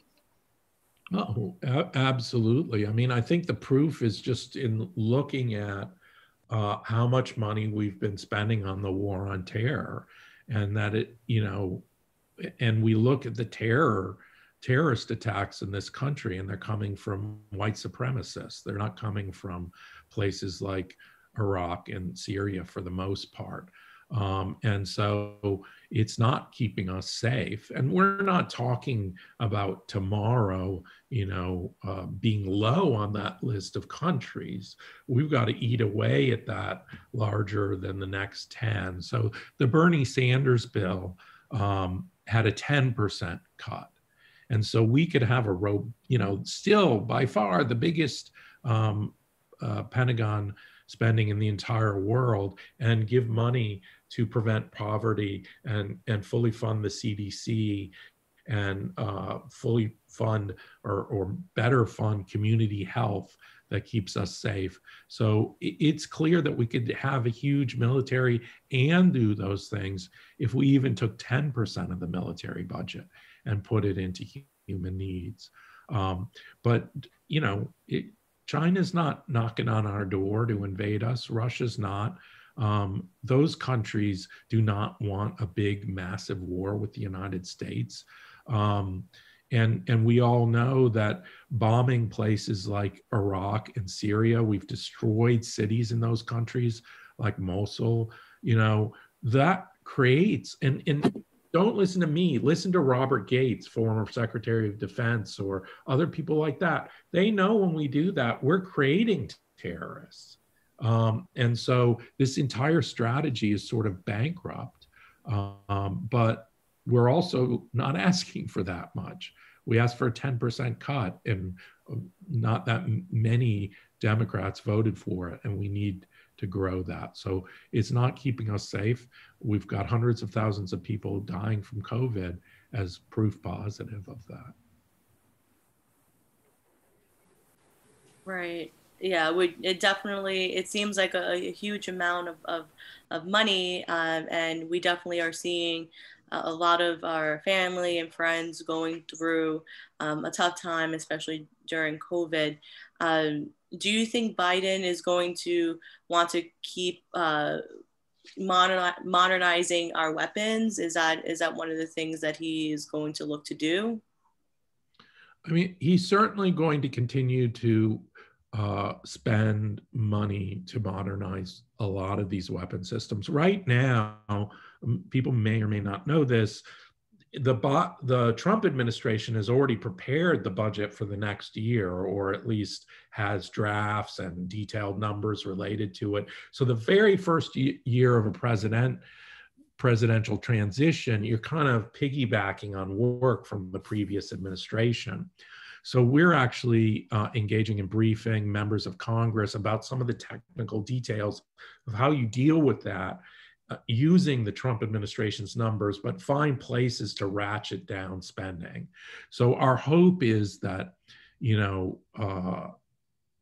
Oh, absolutely. I mean, I think the proof is just in looking at how much money we've been spending on the war on terror, and that and we look at the terrorist attacks in this country, and they're coming from white supremacists. They're not coming from places like Iraq and Syria for the most part. And so it's not keeping us safe. And we're not talking about tomorrow, being low on that list of countries. We've got to eat away at that larger than the next 10. So the Bernie Sanders bill had a 10% cut. And so we could have still by far the biggest Pentagon spending in the entire world, and give money to prevent poverty and fully fund the CDC and fully fund or better fund community health that keeps us safe. So it's clear that we could have a huge military and do those things if we even took 10% of the military budget and put it into human needs. But China's not knocking on our door to invade us. Russia's not. Those countries do not want a big, massive war with the United States. And we all know that bombing places like Iraq and Syria, we've destroyed cities in those countries like Mosul, that creates, and don't listen to me, listen to Robert Gates, former Secretary of Defense, or other people like that. They know when we do that, we're creating terrorists. And so this entire strategy is sort of bankrupt, but we're also not asking for that much. We asked for a 10% cut, and not that many Democrats voted for it, and we need to grow that. So it's not keeping us safe. We've got hundreds of thousands of people dying from COVID as proof positive of that. Right. Yeah, it seems like a huge amount of money, and we definitely are seeing a lot of our family and friends going through a tough time, especially during COVID. Do you think Biden is going to want to keep modernizing our weapons? Is that one of the things that he is going to look to do? I mean, he's certainly going to continue to spend money to modernize a lot of these weapon systems. Right now, people may or may not know this, the Trump administration has already prepared the budget for the next year, or at least has drafts and detailed numbers related to it. So the very first year of a presidential transition, you're kind of piggybacking on work from the previous administration. So we're actually engaging in briefing members of Congress about some of the technical details of how you deal with that using the Trump administration's numbers, but find places to ratchet down spending. So our hope is that,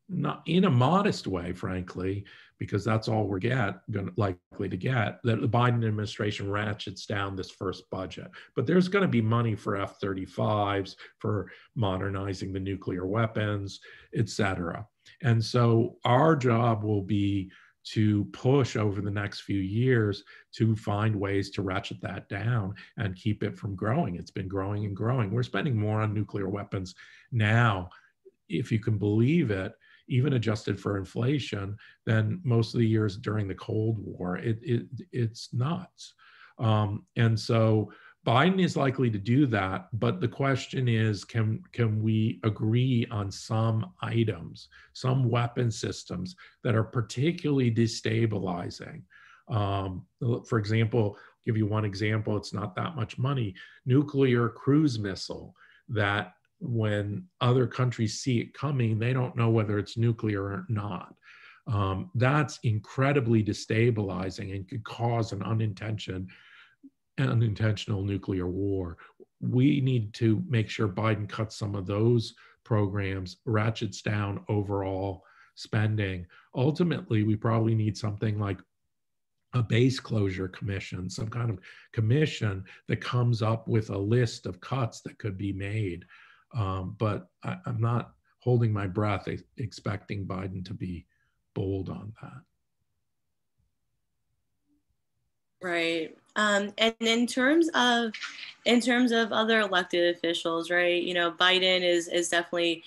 not in a modest way, frankly, because that's all we're likely to get, that the Biden administration ratchets down this first budget. But there's going to be money for F-35s, for modernizing the nuclear weapons, et cetera. And so our job will be to push over the next few years to find ways to ratchet that down and keep it from growing. It's been growing and growing. We're spending more on nuclear weapons now, if you can believe it, even adjusted for inflation, than most of the years during the Cold War. It's nuts. And so Biden is likely to do that, but the question is, can we agree on some items, some weapon systems that are particularly destabilizing? For example, give you one example, it's not that much money, nuclear cruise missile that when other countries see it coming, they don't know whether it's nuclear or not. That's incredibly destabilizing and could cause an unintentional nuclear war. We need to make sure Biden cuts some of those programs, ratchets down overall spending. Ultimately, we probably need something like a base closure commission, some kind of commission that comes up with a list of cuts that could be made. But I'm not holding my breath expecting Biden to be bold on that. Right. And in terms of other elected officials, right? You know, Biden is definitely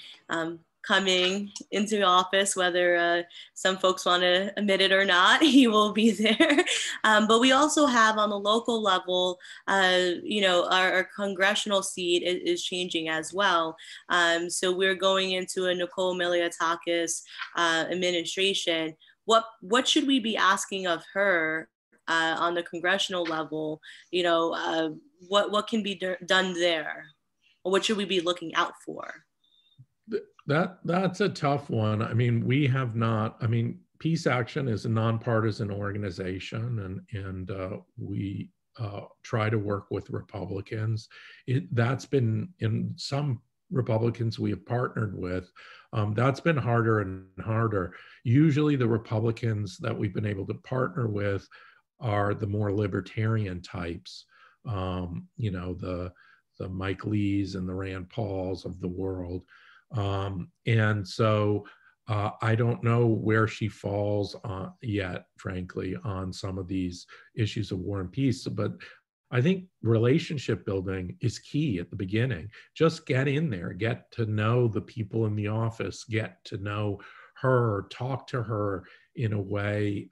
coming into office, whether some folks want to admit it or not, he will be there. But we also have on the local level, you know, our congressional seat is changing as well. So we're going into a Nicole Malliotakis administration. What should we be asking of her on the congressional level? You know, what can be done there? Or what should we be looking out for? That's a tough one. I mean, we have not, I mean, Peace Action is a nonpartisan organization, and we try to work with Republicans. That's been, in some Republicans we have partnered with, that's been harder and harder. Usually the Republicans that we've been able to partner with are the more libertarian types, you know, the Mike Lees and the Rand Pauls of the world. And so I don't know where she falls yet, frankly, on some of these issues of war and peace, but I think relationship building is key at the beginning. Just get in there, get to know the people in the office, get to know her, talk to her in a way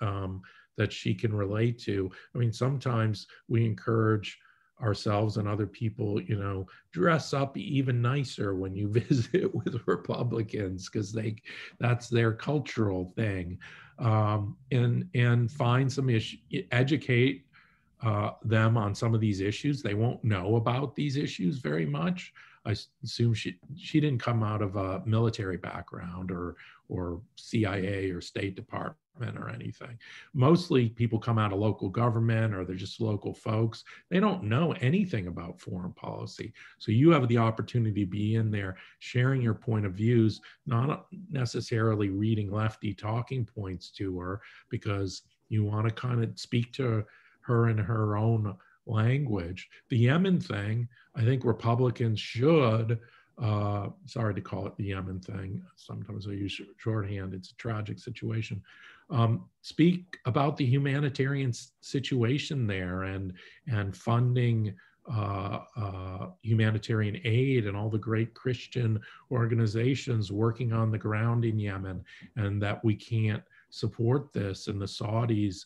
that she can relate to. I mean, sometimes we encourage ourselves and other people, you know, dress up even nicer when you visit with Republicans, because that's their cultural thing, and find some issue, educate them on some of these issues. They won't know about these issues very much. I assume she didn't come out of a military background or CIA or State Department or anything. Mostly people come out of local government, or they're just local folks. They don't know anything about foreign policy. So you have the opportunity to be in there sharing your point of views, not necessarily reading lefty talking points to her, because you want to kind of speak to her in her own language. The Yemen thing, I think Republicans should, sorry to call it the Yemen thing, sometimes I use shorthand, it's a tragic situation, speak about the humanitarian situation there and funding humanitarian aid and all the great Christian organizations working on the ground in Yemen, and that we can't support this, and the Saudis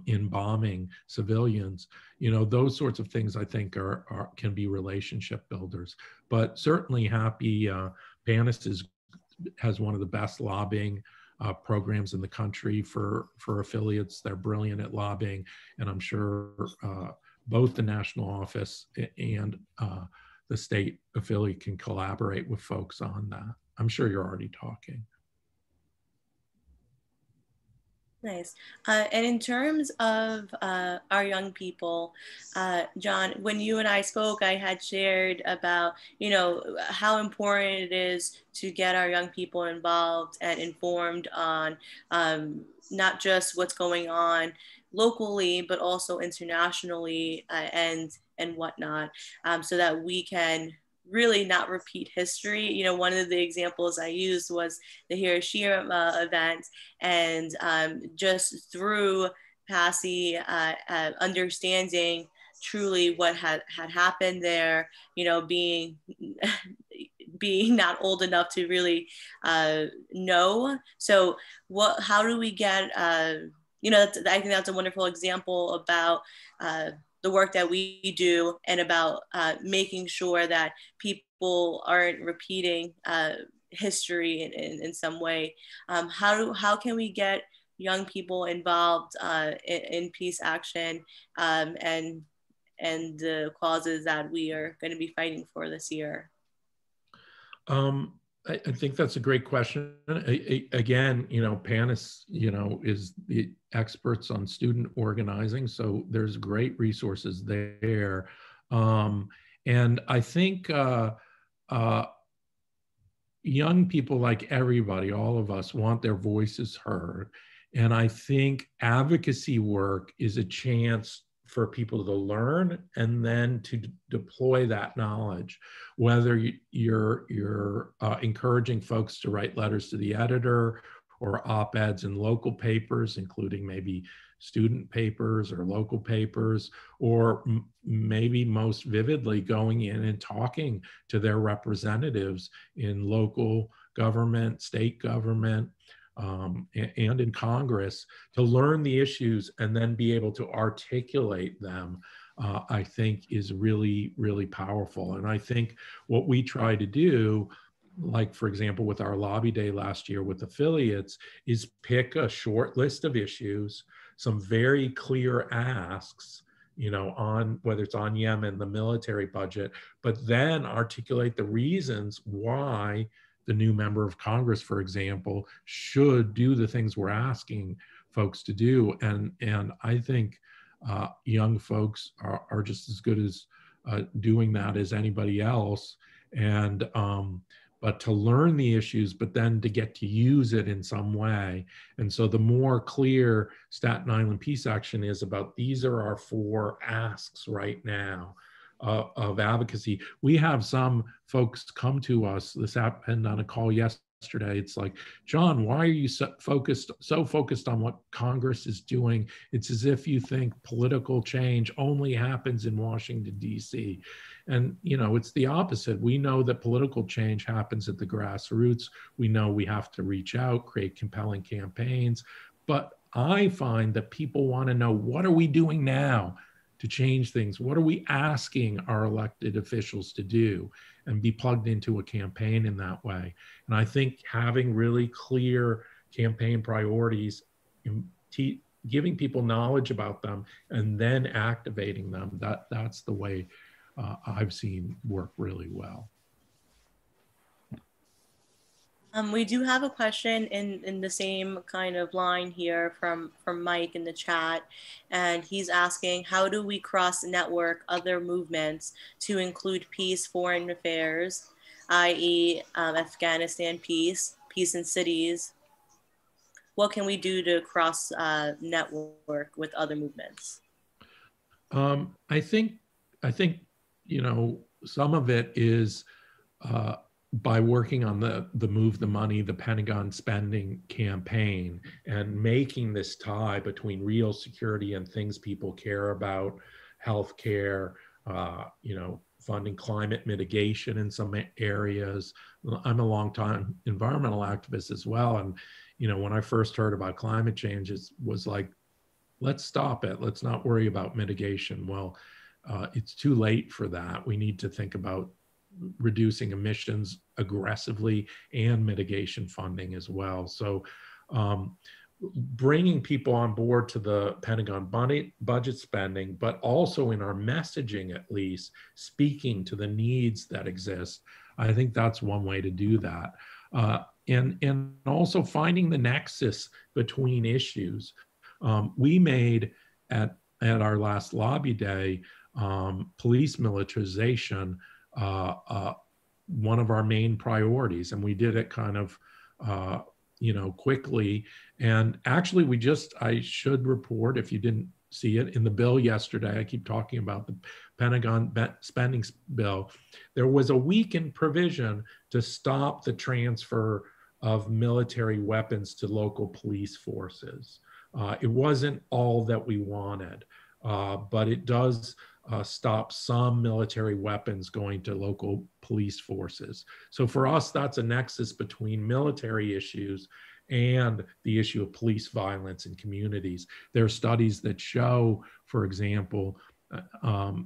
in bombing civilians. You know, those sorts of things I think can be relationship builders. But certainly Happy Panis has one of the best lobbying programs in the country for affiliates. They're brilliant at lobbying, and I'm sure both the national office and the state affiliate can collaborate with folks on that. I'm sure you're already talking. Nice. And in terms of our young people, John, when you and I spoke, I had shared about, you know, how important it is to get our young people involved and informed on not just what's going on locally, but also internationally and whatnot, so that we can really not repeat history. You know, one of the examples I used was the Hiroshima event, and just through Passy understanding truly what had happened there, you know, being not old enough to really know. So how do we get, you know, I think that's a wonderful example about the work that we do and about making sure that people aren't repeating history in some way. How can we get young people involved in peace action and the causes that we are going to be fighting for this year? I think that's a great question. Again, PANAS, is the experts on student organizing. So there's great resources there. And I think young people, like everybody, all of us, want their voices heard. And I think advocacy work is a chance for people to learn and then to deploy that knowledge, whether you're encouraging folks to write letters to the editor or op-eds in local papers, including maybe student papers or local papers, or maybe most vividly going in and talking to their representatives in local government, state government, and in Congress, to learn the issues and then be able to articulate them, I think is really, really powerful. And I think what we try to do, like for example, with our lobby day last year with affiliates, is pick a short list of issues, some very clear asks, on whether it's on Yemen, the military budget, but then articulate the reasons why the new member of Congress, for example, should do the things we're asking folks to do. And I think young folks are just as good as doing that as anybody else. And but to learn the issues, but then to get to use it in some way. And so the more clear Staten Island Peace Action is about, these are our 4 asks right now of advocacy. We have some folks come to us. This happened on a call yesterday. It's like, John, why are you so focused on what Congress is doing? It's as if you think political change only happens in Washington, D.C. And, it's the opposite. We know that political change happens at the grassroots. We know we have to reach out, create compelling campaigns. But I find that people want to know, what are we doing now to change things? What are we asking our elected officials to do? And be plugged into a campaign in that way. And I think having really clear campaign priorities, giving people knowledge about them, and then activating them, that's the way I've seen work really well. We do have a question in the same kind of line here from Mike in the chat, and he's asking, how do we cross-network other movements to include peace, foreign affairs, i.e. Afghanistan peace, peace in cities? What can we do to cross-network with other movements? I think some of it is by working on the Move the Money, the Pentagon spending campaign, and making this tie between real security and things people care about, healthcare, funding climate mitigation in some areas. I'm a longtime environmental activist as well. And, when I first heard about climate change, it was like, let's stop it. Let's not worry about mitigation. Well, it's too late for that. We need to think about reducing emissions aggressively and mitigation funding as well. So bringing people on board to the Pentagon budget spending, but also in our messaging, at least speaking to the needs that exist. I think that's one way to do that. And also finding the nexus between issues. We made at our last lobby day, police militarization one of our main priorities, and we did it kind of quickly. And actually I should report, if you didn't see it in the bill yesterday, I keep talking about the Pentagon spending bill, there was a weakened provision to stop the transfer of military weapons to local police forces. It wasn't all that we wanted, but it does stop some military weapons going to local police forces. So for us, that's a nexus between military issues and the issue of police violence in communities. There are studies that show, for example,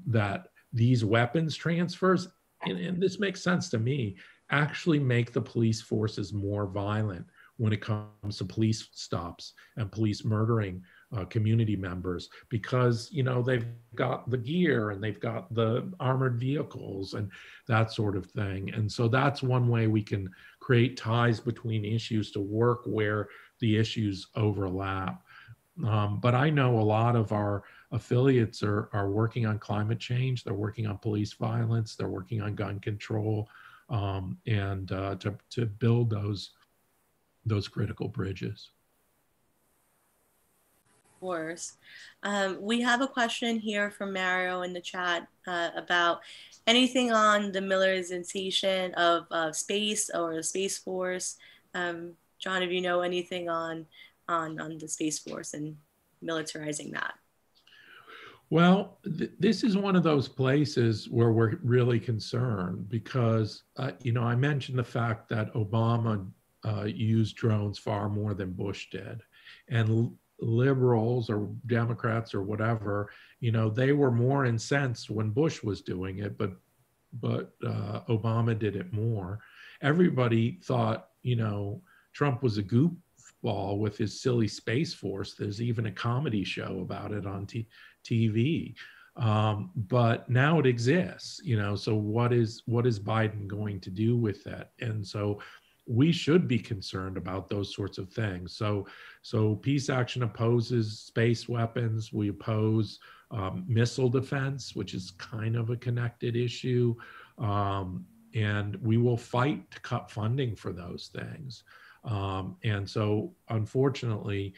that these weapons transfers, and this makes sense to me, actually make the police forces more violent when it comes to police stops and police murdering community members, because they've got the gear and they've got the armored vehicles and that sort of thing. And so that's one way we can create ties between issues to work where the issues overlap. But I know a lot of our affiliates are working on climate change, they're working on police violence, they're working on gun control, and to build those critical bridges. Of course. We have a question here from Mario in the chat about anything on the militarization of space or the Space Force. John, if you know anything on the Space Force and militarizing that. Well, this is one of those places where we're really concerned because, I mentioned the fact that Obama used drones far more than Bush did. And liberals or Democrats or whatever, they were more incensed when Bush was doing it, but Obama did it more. Everybody thought, Trump was a goofball with his silly Space Force. There's even a comedy show about it on TV. But now it exists, so what is Biden going to do with that? And so we should be concerned about those sorts of things. So Peace Action opposes space weapons. We oppose missile defense, which is kind of a connected issue. And we will fight to cut funding for those things. And so unfortunately,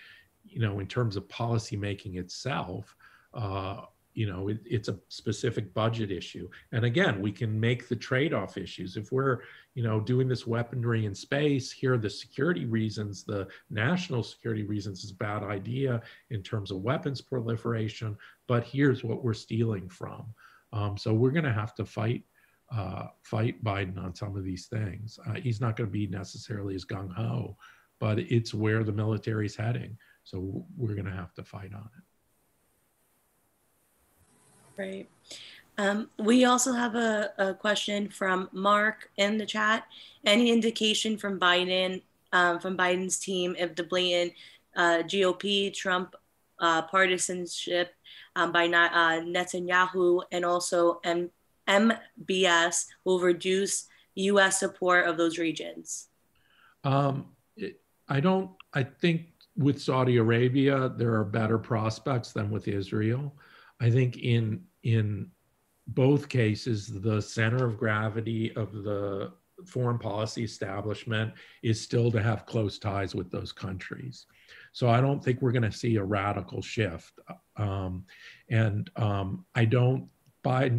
in terms of policy making itself, it's a specific budget issue. And again, we can make the trade-off issues. If we're, doing this weaponry in space, here are the security reasons, the national security reasons is a bad idea in terms of weapons proliferation, but here's what we're stealing from. So we're gonna have to fight Biden on some of these things. He's not gonna be necessarily as gung-ho, but it's where the military's heading. So we're gonna have to fight on it. Right. We also have a question from Mark in the chat. Any indication from Biden's team if the blatant GOP Trump partisanship by Netanyahu and also MBS will reduce U.S. support of those regions? I think with Saudi Arabia, there are better prospects than with Israel. I think in both cases, the center of gravity of the foreign policy establishment is still to have close ties with those countries. So I don't think we're going to see a radical shift. Biden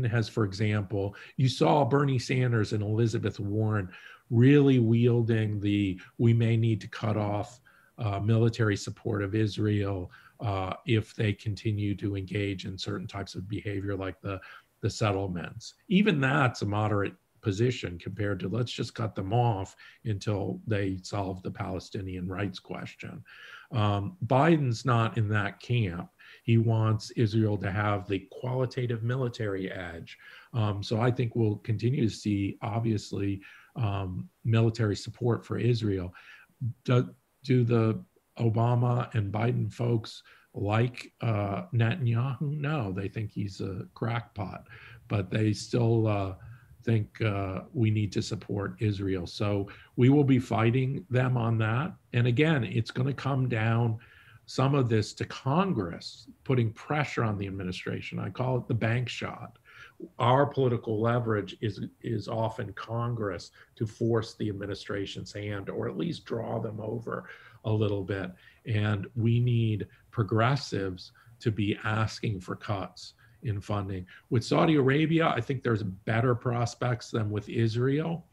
has, for example, you saw Bernie Sanders and Elizabeth Warren really wielding we may need to cut off military support of Israel if they continue to engage in certain types of behavior like the settlements. Even that's a moderate position compared to let's just cut them off until they solve the Palestinian rights question. Biden's not in that camp. He wants Israel to have the qualitative military edge. So I think we'll continue to see, obviously, military support for Israel. Do the Obama and Biden folks like Netanyahu? No, they think he's a crackpot, but they still think we need to support Israel. So we will be fighting them on that. And again, it's going to come down, some of this, to Congress putting pressure on the administration. I call it the bank shot. Our political leverage is often Congress to force the administration's hand, or at least draw them over a little bit. And we need progressives to be asking for cuts in funding. With Saudi Arabia, I think there's better prospects than with Israel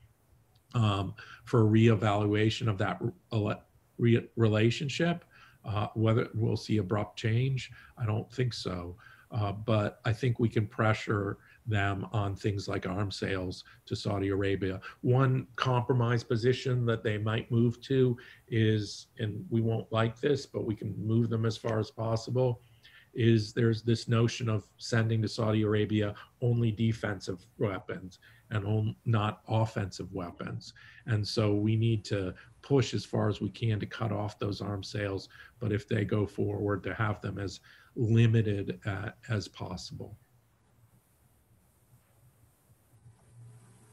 for a reevaluation of that relationship. Whether we'll see abrupt change, I don't think so. But I think we can pressure them on things like arms sales to Saudi Arabia. One compromise position that they might move to is, and we won't like this, but we can move them as far as possible, is there's this notion of sending to Saudi Arabia only defensive weapons and not offensive weapons. And so we need to push as far as we can to cut off those arms sales, but if they go forward, to have them as limited as possible.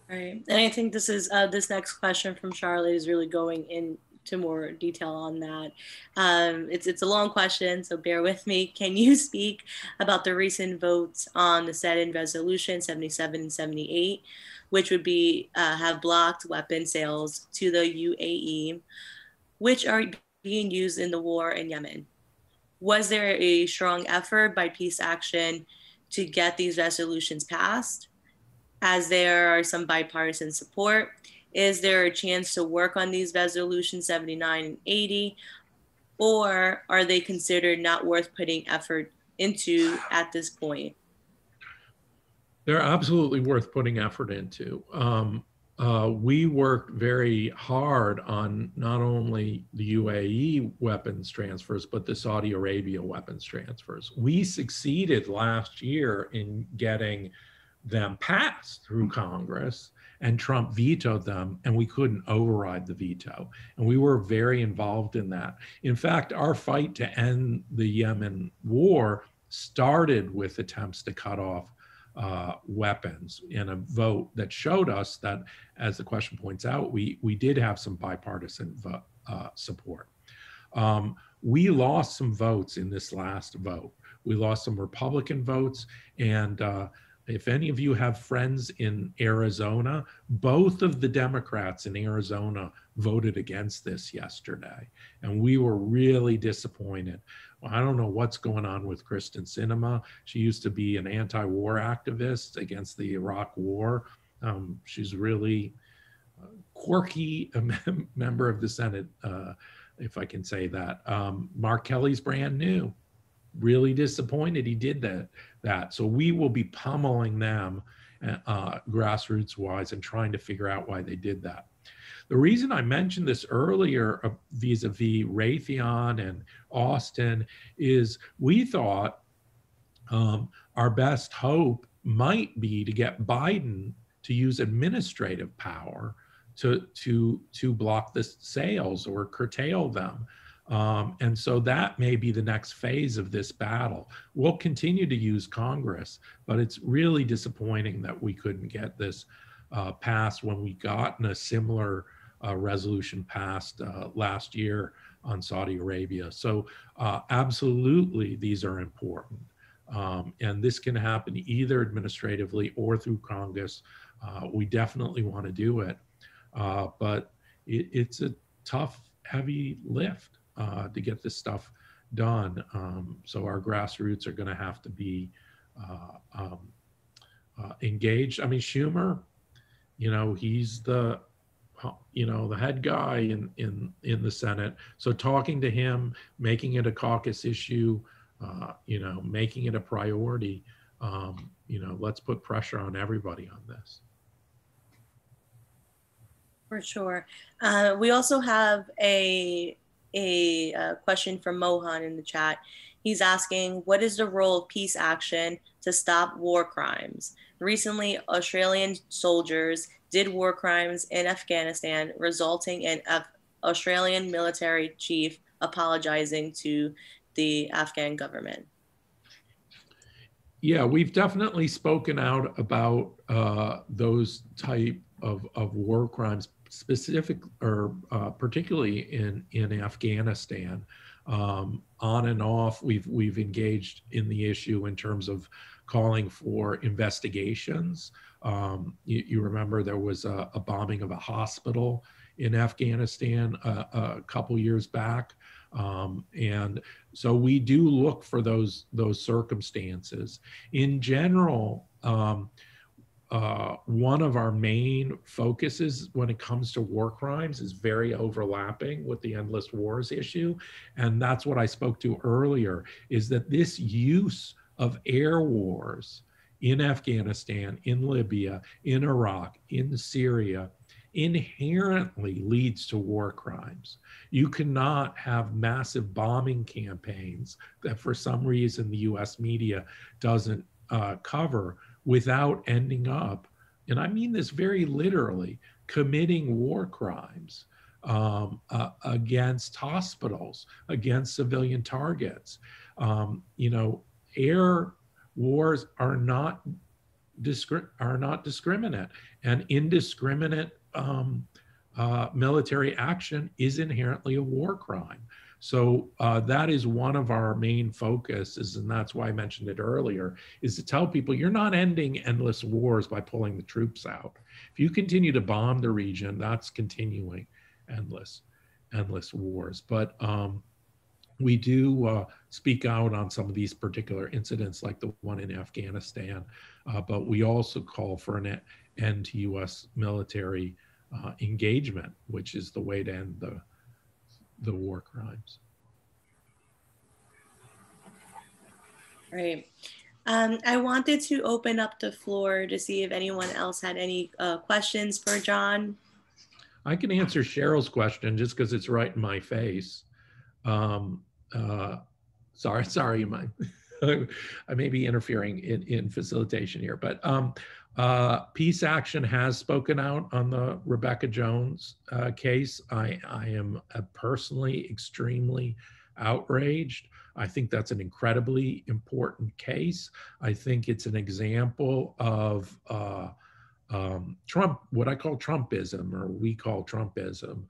Right, and I think this is this next question from Charlotte is really going into more detail on that. It's a long question, so bear with me. Can you speak about the recent votes on the Senate Resolution 77 and 78, which would be have blocked weapon sales to the UAE, which are being used in the war in Yemen? Was there a strong effort by Peace Action to get these resolutions passed, as there are some bipartisan support? Is there a chance to work on these resolutions 79 and 80, or are they considered not worth putting effort into at this point? They're absolutely worth putting effort into. We worked very hard on not only the UAE weapons transfers, but the Saudi Arabia weapons transfers. We succeeded last year in getting them passed through Congress, and Trump vetoed them, and we couldn't override the veto. And we were very involved in that. In fact, our fight to end the Yemen war started with attempts to cut off weapons in a vote that showed us that, as the question points out, we did have some bipartisan support. We lost some votes in this last vote. We lost some Republican votes, and if any of you have friends in Arizona, both of the Democrats in Arizona voted against this yesterday, and we were really disappointed. Well, I don't know what's going on with Kristen Sinema. She used to be an anti-war activist against the Iraq War. She's really quirky member of the Senate, if I can say that. Mark Kelly's brand new. Really disappointed he did that. So we will be pummeling them grassroots wise and trying to figure out why they did that. The reason I mentioned this earlier vis-a-vis Raytheon and Austin is we thought our best hope might be to get Biden to use administrative power to block the sales or curtail them. And so that may be the next phase of this battle. We'll continue to use Congress, but it's really disappointing that we couldn't get this passed when we gotten a similar resolution passed last year on Saudi Arabia. So absolutely, these are important. And this can happen either administratively or through Congress. We definitely want to do it, but it's a tough, heavy lift to get this stuff done. So our grassroots are going to have to be engaged. I mean, Schumer, he's the head guy in the Senate. So talking to him, making it a caucus issue, making it a priority, let's put pressure on everybody on this. For sure. We also have a question from Mohan in the chat. He's asking, what is the role of peace action to stop war crimes? Recently, Australian soldiers did war crimes in Afghanistan, resulting in Australian military chief apologizing to the Afghan government. Yeah, we've definitely spoken out about those type of war crimes, particularly in Afghanistan. On and off, we've engaged in the issue in terms of calling for investigations. You remember there was a bombing of a hospital in Afghanistan a couple years back. And so we do look for those circumstances. In general, one of our main focuses when it comes to war crimes is very overlapping with the endless wars issue. And that's what I spoke to earlier, is that this use of air wars in Afghanistan, in Libya, in Iraq, in Syria, inherently leads to war crimes. You cannot have massive bombing campaigns that for some reason the US media doesn't cover without ending up, and I mean this very literally, committing war crimes against hospitals, against civilian targets. Air wars are not discriminate, and indiscriminate military action is inherently a war crime. So that is one of our main focuses, and that's why I mentioned it earlier, is to tell people you're not ending endless wars by pulling the troops out. If you continue to bomb the region, that's continuing endless wars. But we do speak out on some of these particular incidents, like the one in Afghanistan, but we also call for an end to US military engagement, which is the way to end the war crimes. Right. I wanted to open up the floor to see if anyone else had any questions for John. I can answer Cheryl's question just because it's right in my face. Sorry, you might. I may be interfering in facilitation here, but Peace Action has spoken out on the Rebecca Jones case. I am personally extremely outraged. I think that's an incredibly important case. I think it's an example of Trump, what I call Trumpism, or we call Trumpism.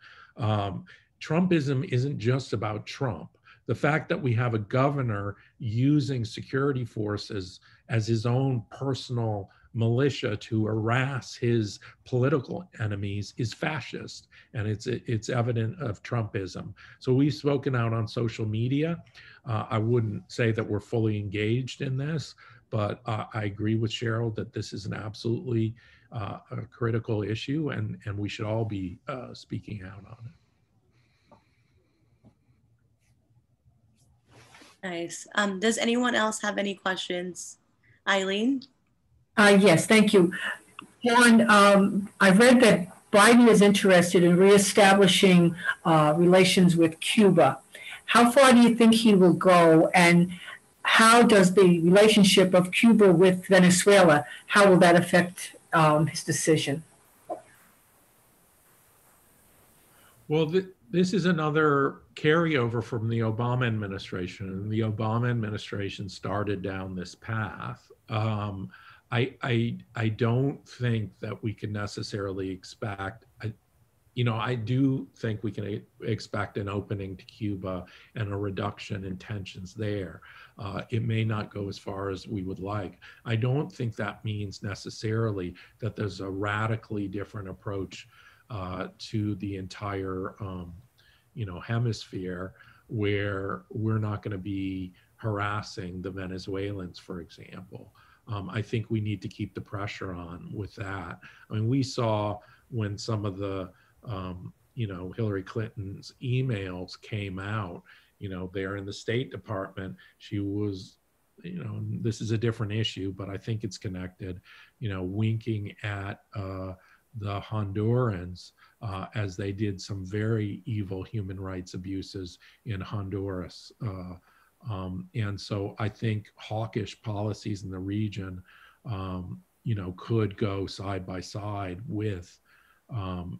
Trumpism isn't just about Trump. The fact that we have a governor using security forces as his own personal militia to harass his political enemies is fascist, and it's evident of Trumpism. So we've spoken out on social media. I wouldn't say that we're fully engaged in this, but I agree with Cheryl that this is an absolutely a critical issue, and we should all be speaking out on it. Nice. Does anyone else have any questions? Eileen? Yes, thank you. John, I've read that Biden is interested in reestablishing relations with Cuba. How far do you think he will go, and how does the relationship of Cuba with Venezuela, how will that affect his decision? Well, this is another carryover from the Obama administration, and the Obama administration started down this path. I don't think that we can necessarily expect, I do think we can expect an opening to Cuba and a reduction in tensions there. It may not go as far as we would like. I don't think that means necessarily that there's a radically different approach to the entire, hemisphere, where we're not going to be harassing the Venezuelans, for example. I think we need to keep the pressure on with that. I mean, we saw when some of the, Hillary Clinton's emails came out, there in the State Department, she was, this is a different issue, but I think it's connected, winking at the Hondurans as they did some very evil human rights abuses in Honduras. And so I think hawkish policies in the region, could go side by side with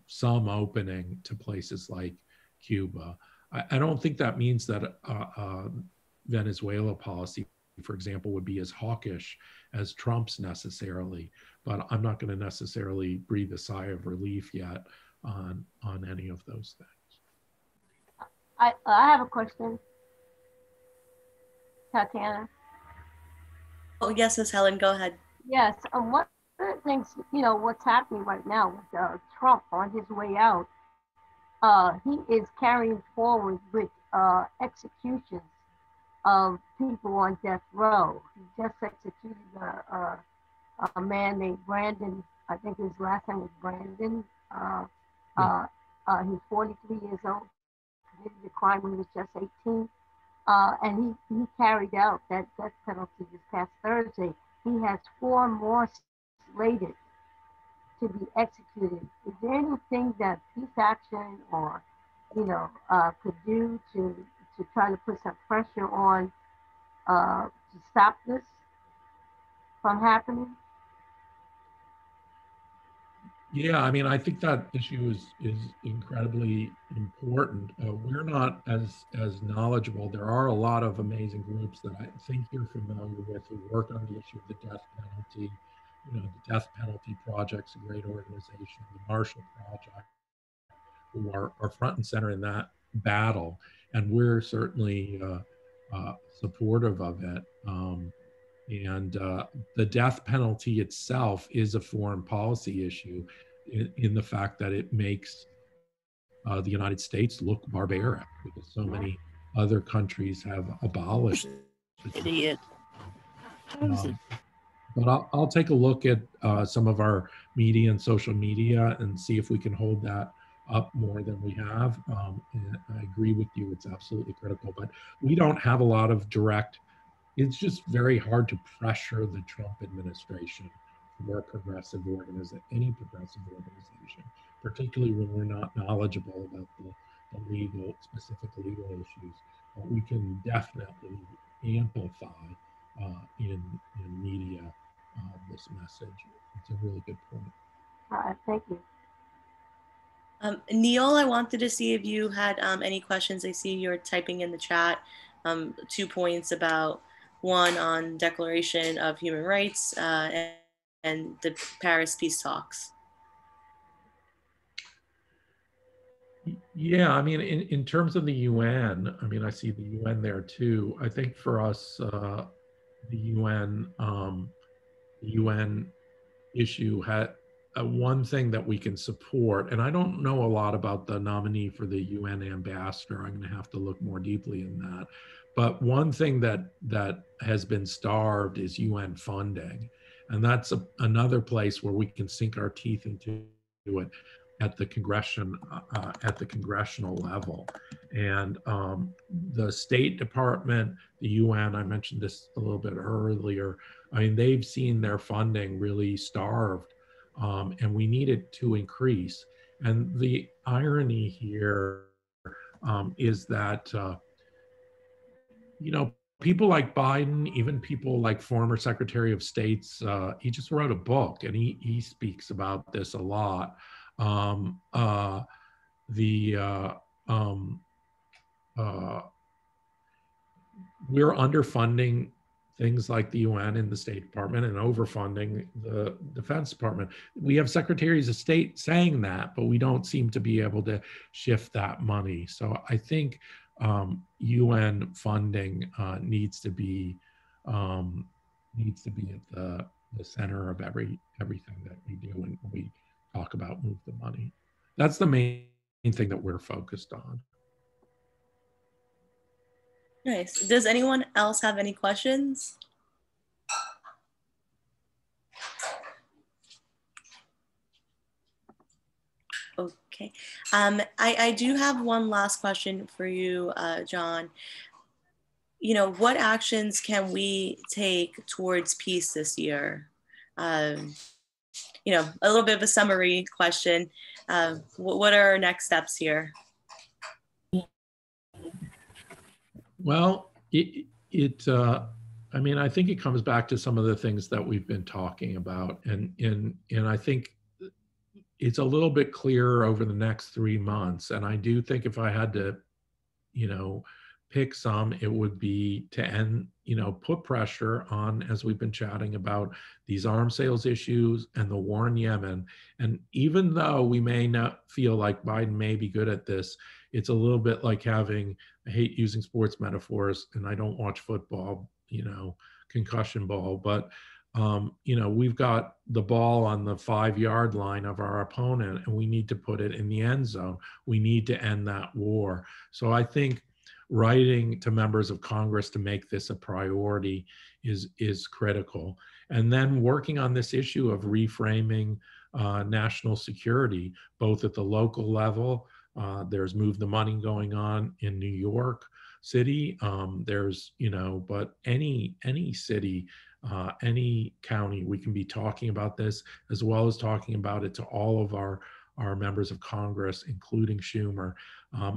some opening to places like Cuba. I don't think that means that Venezuela policy, for example, would be as hawkish as Trump's necessarily, but I'm not going to necessarily breathe a sigh of relief yet on any of those things. I have a question. Tatiana. Oh, yes, Ms. Helen, go ahead. Yes, one of the things, what's happening right now with Trump on his way out, he is carrying forward with executions of people on death row. He just executed a man named Brandon. I think his last name was Brandon. He's 43 years old, committed the crime when he was just 18. And he carried out that death penalty this past Thursday. He has 4 more slated to be executed. Is there anything that Peace Action or, could do to try to put some pressure on to stop this from happening? Yeah, I mean, I think that issue is incredibly important. We're not as knowledgeable. There are a lot of amazing groups that I think you're familiar with who work on the issue of the death penalty. You know, the Death Penalty Project's a great organization, the Marshall Project, who are front and center in that battle, and we're certainly supportive of it. And the death penalty itself is a foreign policy issue in the fact that it makes the United States look barbaric because so many other countries have abolished it. Idiot. But I'll take a look at some of our media and social media and see if we can hold that up more than we have. And I agree with you, it's absolutely critical. But we don't have a lot of direct, it's just very hard to pressure the Trump administration for a progressive organization, any progressive organization, particularly when we're not knowledgeable about the specific legal issues. But we can definitely amplify in media this message. It's a really good point. All right, thank you. Neil, I wanted to see if you had any questions. I see you're typing in the chat 2 points about one on Declaration of Human Rights and the Paris peace talks. Yeah, I mean, in terms of the UN, I mean, I see the UN there too. I think for us, the UN issue had one thing that we can support, and I don't know a lot about the nominee for the UN ambassador. I'm going to have to look more deeply in that. But one thing that has been starved is UN funding, and that's another place where we can sink our teeth into it at the congressional level. And the State Department, the UN, I mentioned this a little bit earlier, I mean, they've seen their funding really starved, and we need it to increase. And the irony here is that, people like Biden, even people like former Secretary of State's, he just wrote a book and he speaks about this a lot. We're underfunding things like the UN and the State Department and overfunding the Defense Department. We have secretaries of state saying that, but we don't seem to be able to shift that money. So I think UN funding needs to be at the center of everything that we do when we talk about move the money. That's the main thing that we're focused on. Nice. Does anyone else have any questions? Okay. I do have one last question for you, John. What actions can we take towards peace this year? A little bit of a summary question. What are our next steps here? Well, I mean, I think it comes back to some of the things that we've been talking about, and I think it's a little bit clearer over the next 3 months. And I do think if I had to, pick some, it would be to end, put pressure on, as we've been chatting about, these arms sales issues and the war in Yemen. And even though we may not feel like Biden may be good at this, it's a little bit like having, I hate using sports metaphors and I don't watch football, concussion ball, but we've got the ball on the 5-yard line of our opponent and we need to put it in the end zone. We need to end that war. So I think writing to members of Congress to make this a priority is critical. And then working on this issue of reframing national security, both at the local level. There's Move the Money going on in New York City. But any city any county, we can be talking about this, as well as talking about it to all of our members of Congress, including Schumer.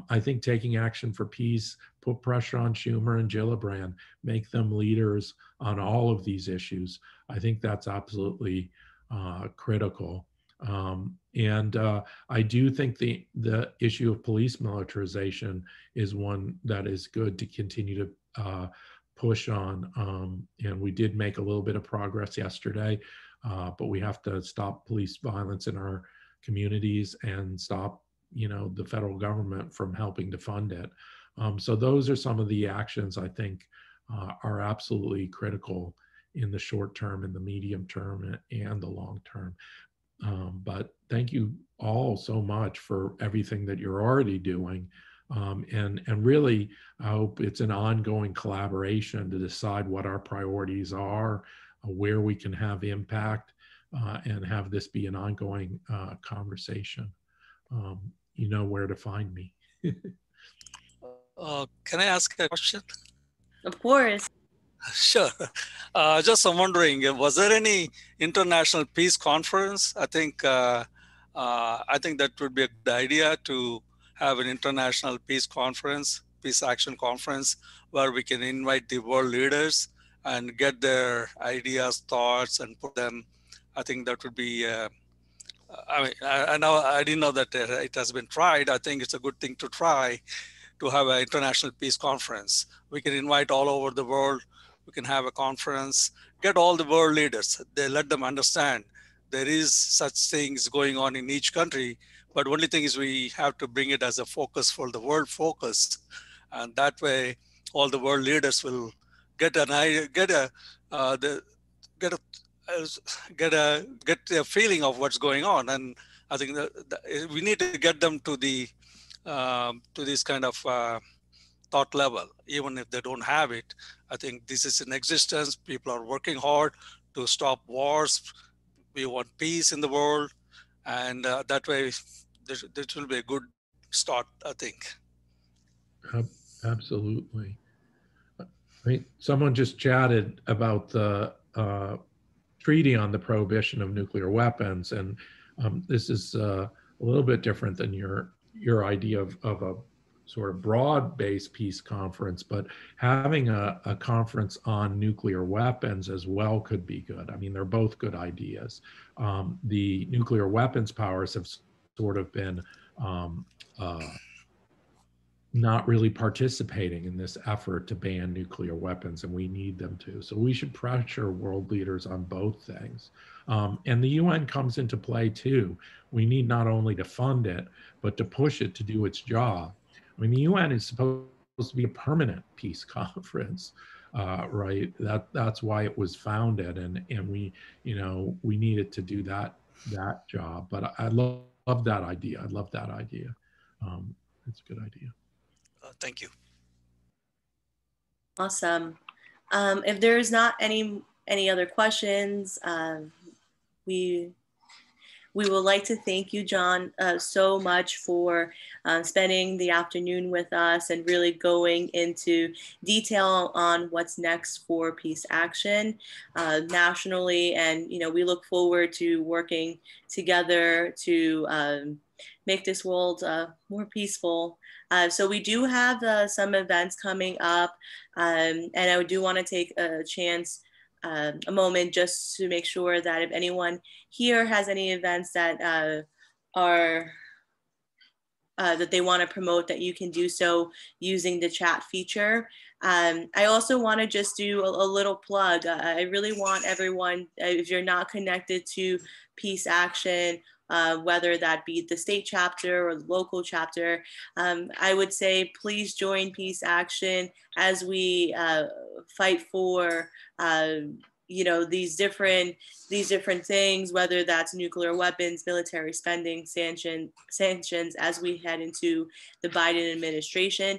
I think taking action for peace, put pressure on Schumer and Gillibrand, make them leaders on all of these issues. I think that's absolutely critical. And I do think the issue of police militarization is one that is good to continue to push on. And we did make a little bit of progress yesterday, but we have to stop police violence in our communities and stop, the federal government from helping to fund it. So those are some of the actions I think are absolutely critical in the short term, in the medium term, and the long term. But thank you all so much for everything that you're already doing. And really, I hope it's an ongoing collaboration to decide what our priorities are, where we can have impact, and have this be an ongoing conversation. You know where to find me. Can I ask a question? Of course. Sure. Just I'm wondering, was there any international peace conference? I think that would be a good idea to have an international peace conference, peace action conference, where we can invite the world leaders and get their ideas, thoughts, and put them. I think that would be. I know I didn't know that it has been tried. I think it's a good thing to try to have an international peace conference. We can invite all over the world. We can have a conference, get all the world leaders. They let them understand there is such things going on in each country, but only thing is we have to bring it as a focus for the world focus. And that way, all the world leaders will get an idea, get a feeling of what's going on. And I think that we need to get them to this kind of thought level, even if they don't have it. I think this is in existence. People are working hard to stop wars. We want peace in the world. And that way, this will be a good start, I think. Absolutely. I mean, someone just chatted about the treaty on the prohibition of nuclear weapons. And this is a little bit different than your idea of a sort of broad-based peace conference, but having a conference on nuclear weapons as well could be good. I mean, they're both good ideas. The nuclear weapons powers have sort of been not really participating in this effort to ban nuclear weapons, and we need them to. So we should pressure world leaders on both things. And the UN comes into play too. We need not only to fund it, but to push it to do its job. I mean, the UN is supposed to be a permanent peace conference, right? That's why it was founded, and we need it to do that job. But I love that idea. I love that idea. It's a good idea. Thank you. Awesome. If there's not any other questions, we would like to thank you, John, so much for spending the afternoon with us and really going into detail on what's next for Peace Action nationally. And, we look forward to working together to make this world more peaceful. So we do have some events coming up, and I do want to take a moment just to make sure that if anyone here has any events that that they want to promote, that you can do so using the chat feature. I also want to just do a little plug. I really want everyone, if you're not connected to Peace Action, whether that be the state chapter or the local chapter, I would say please join Peace Action as we fight for these different things, whether that's nuclear weapons, military spending, sanctions as we head into the Biden administration.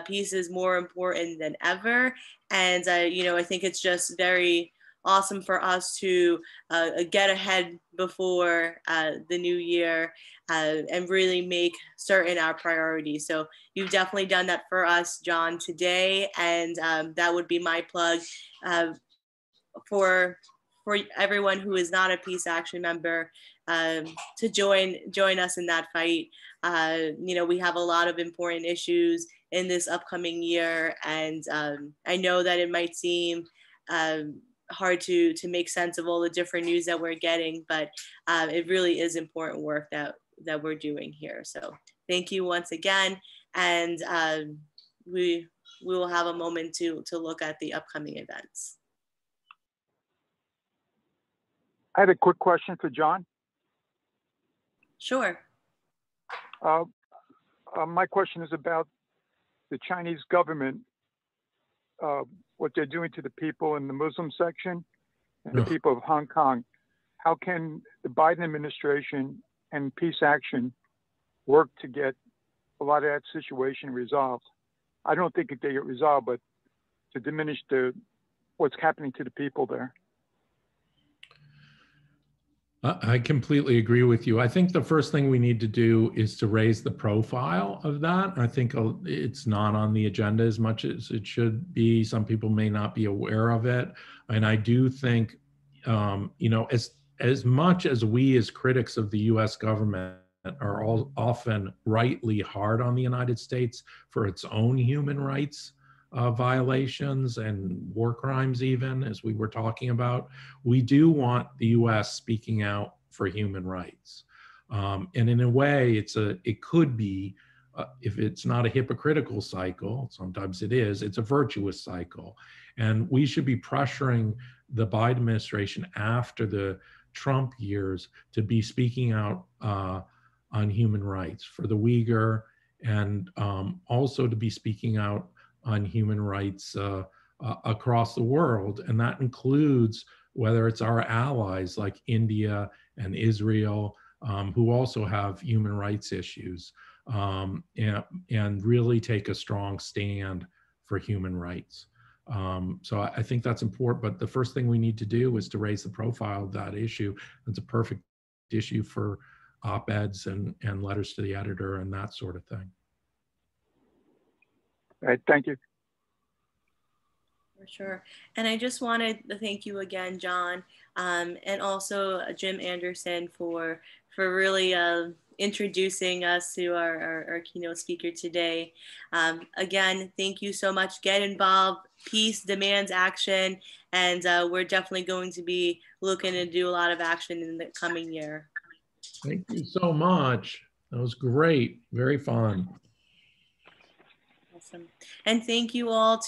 Peace is more important than ever, and I think it's just very awesome for us to get ahead before the new year and really make certain our priorities. So you've definitely done that for us, John, today, and that would be my plug. for everyone who is not a Peace Action member to join us in that fight. You know, we have a lot of important issues in this upcoming year, and I know that it might seem hard to make sense of all the different news that we're getting, but it really is important work that we're doing here. So thank you once again, and we will have a moment to look at the upcoming events. I had a quick question for John. Sure. My question is about the Chinese government, what they're doing to the people in the Muslim section and the people of Hong Kong. How can the Biden administration and Peace Action work to get a lot of that situation resolved? I don't think it they get resolved, but to diminish what's happening to the people there. I completely agree with you. I think the first thing we need to do is to raise the profile of that. I think it's not on the agenda as much as it should be. Some people may not be aware of it. And I do think, you know, as much as we as critics of the US government are all often rightly hard on the United States for its own human rights violations and war crimes, even as we were talking about, we do want the US speaking out for human rights. And in a way, it could be, if it's not a hypocritical cycle, sometimes it is, it's a virtuous cycle. And we should be pressuring the Biden administration after the Trump years to be speaking out on human rights for the Uyghur, and also to be speaking out on human rights across the world. And that includes whether it's our allies like India and Israel, who also have human rights issues, and really take a strong stand for human rights. So I think that's important, but the first thing we need to do is to raise the profile of that issue. It's a perfect issue for op-eds and letters to the editor and that sort of thing. All right, thank you. For sure. And I just wanted to thank you again, John, and also Jim Anderson for really introducing us to our keynote speaker today. Again, thank you so much. Get involved. Peace demands action, and we're definitely going to be looking to do a lot of action in the coming year. Thank you so much. That was great. Very fun. Awesome. And thank you all.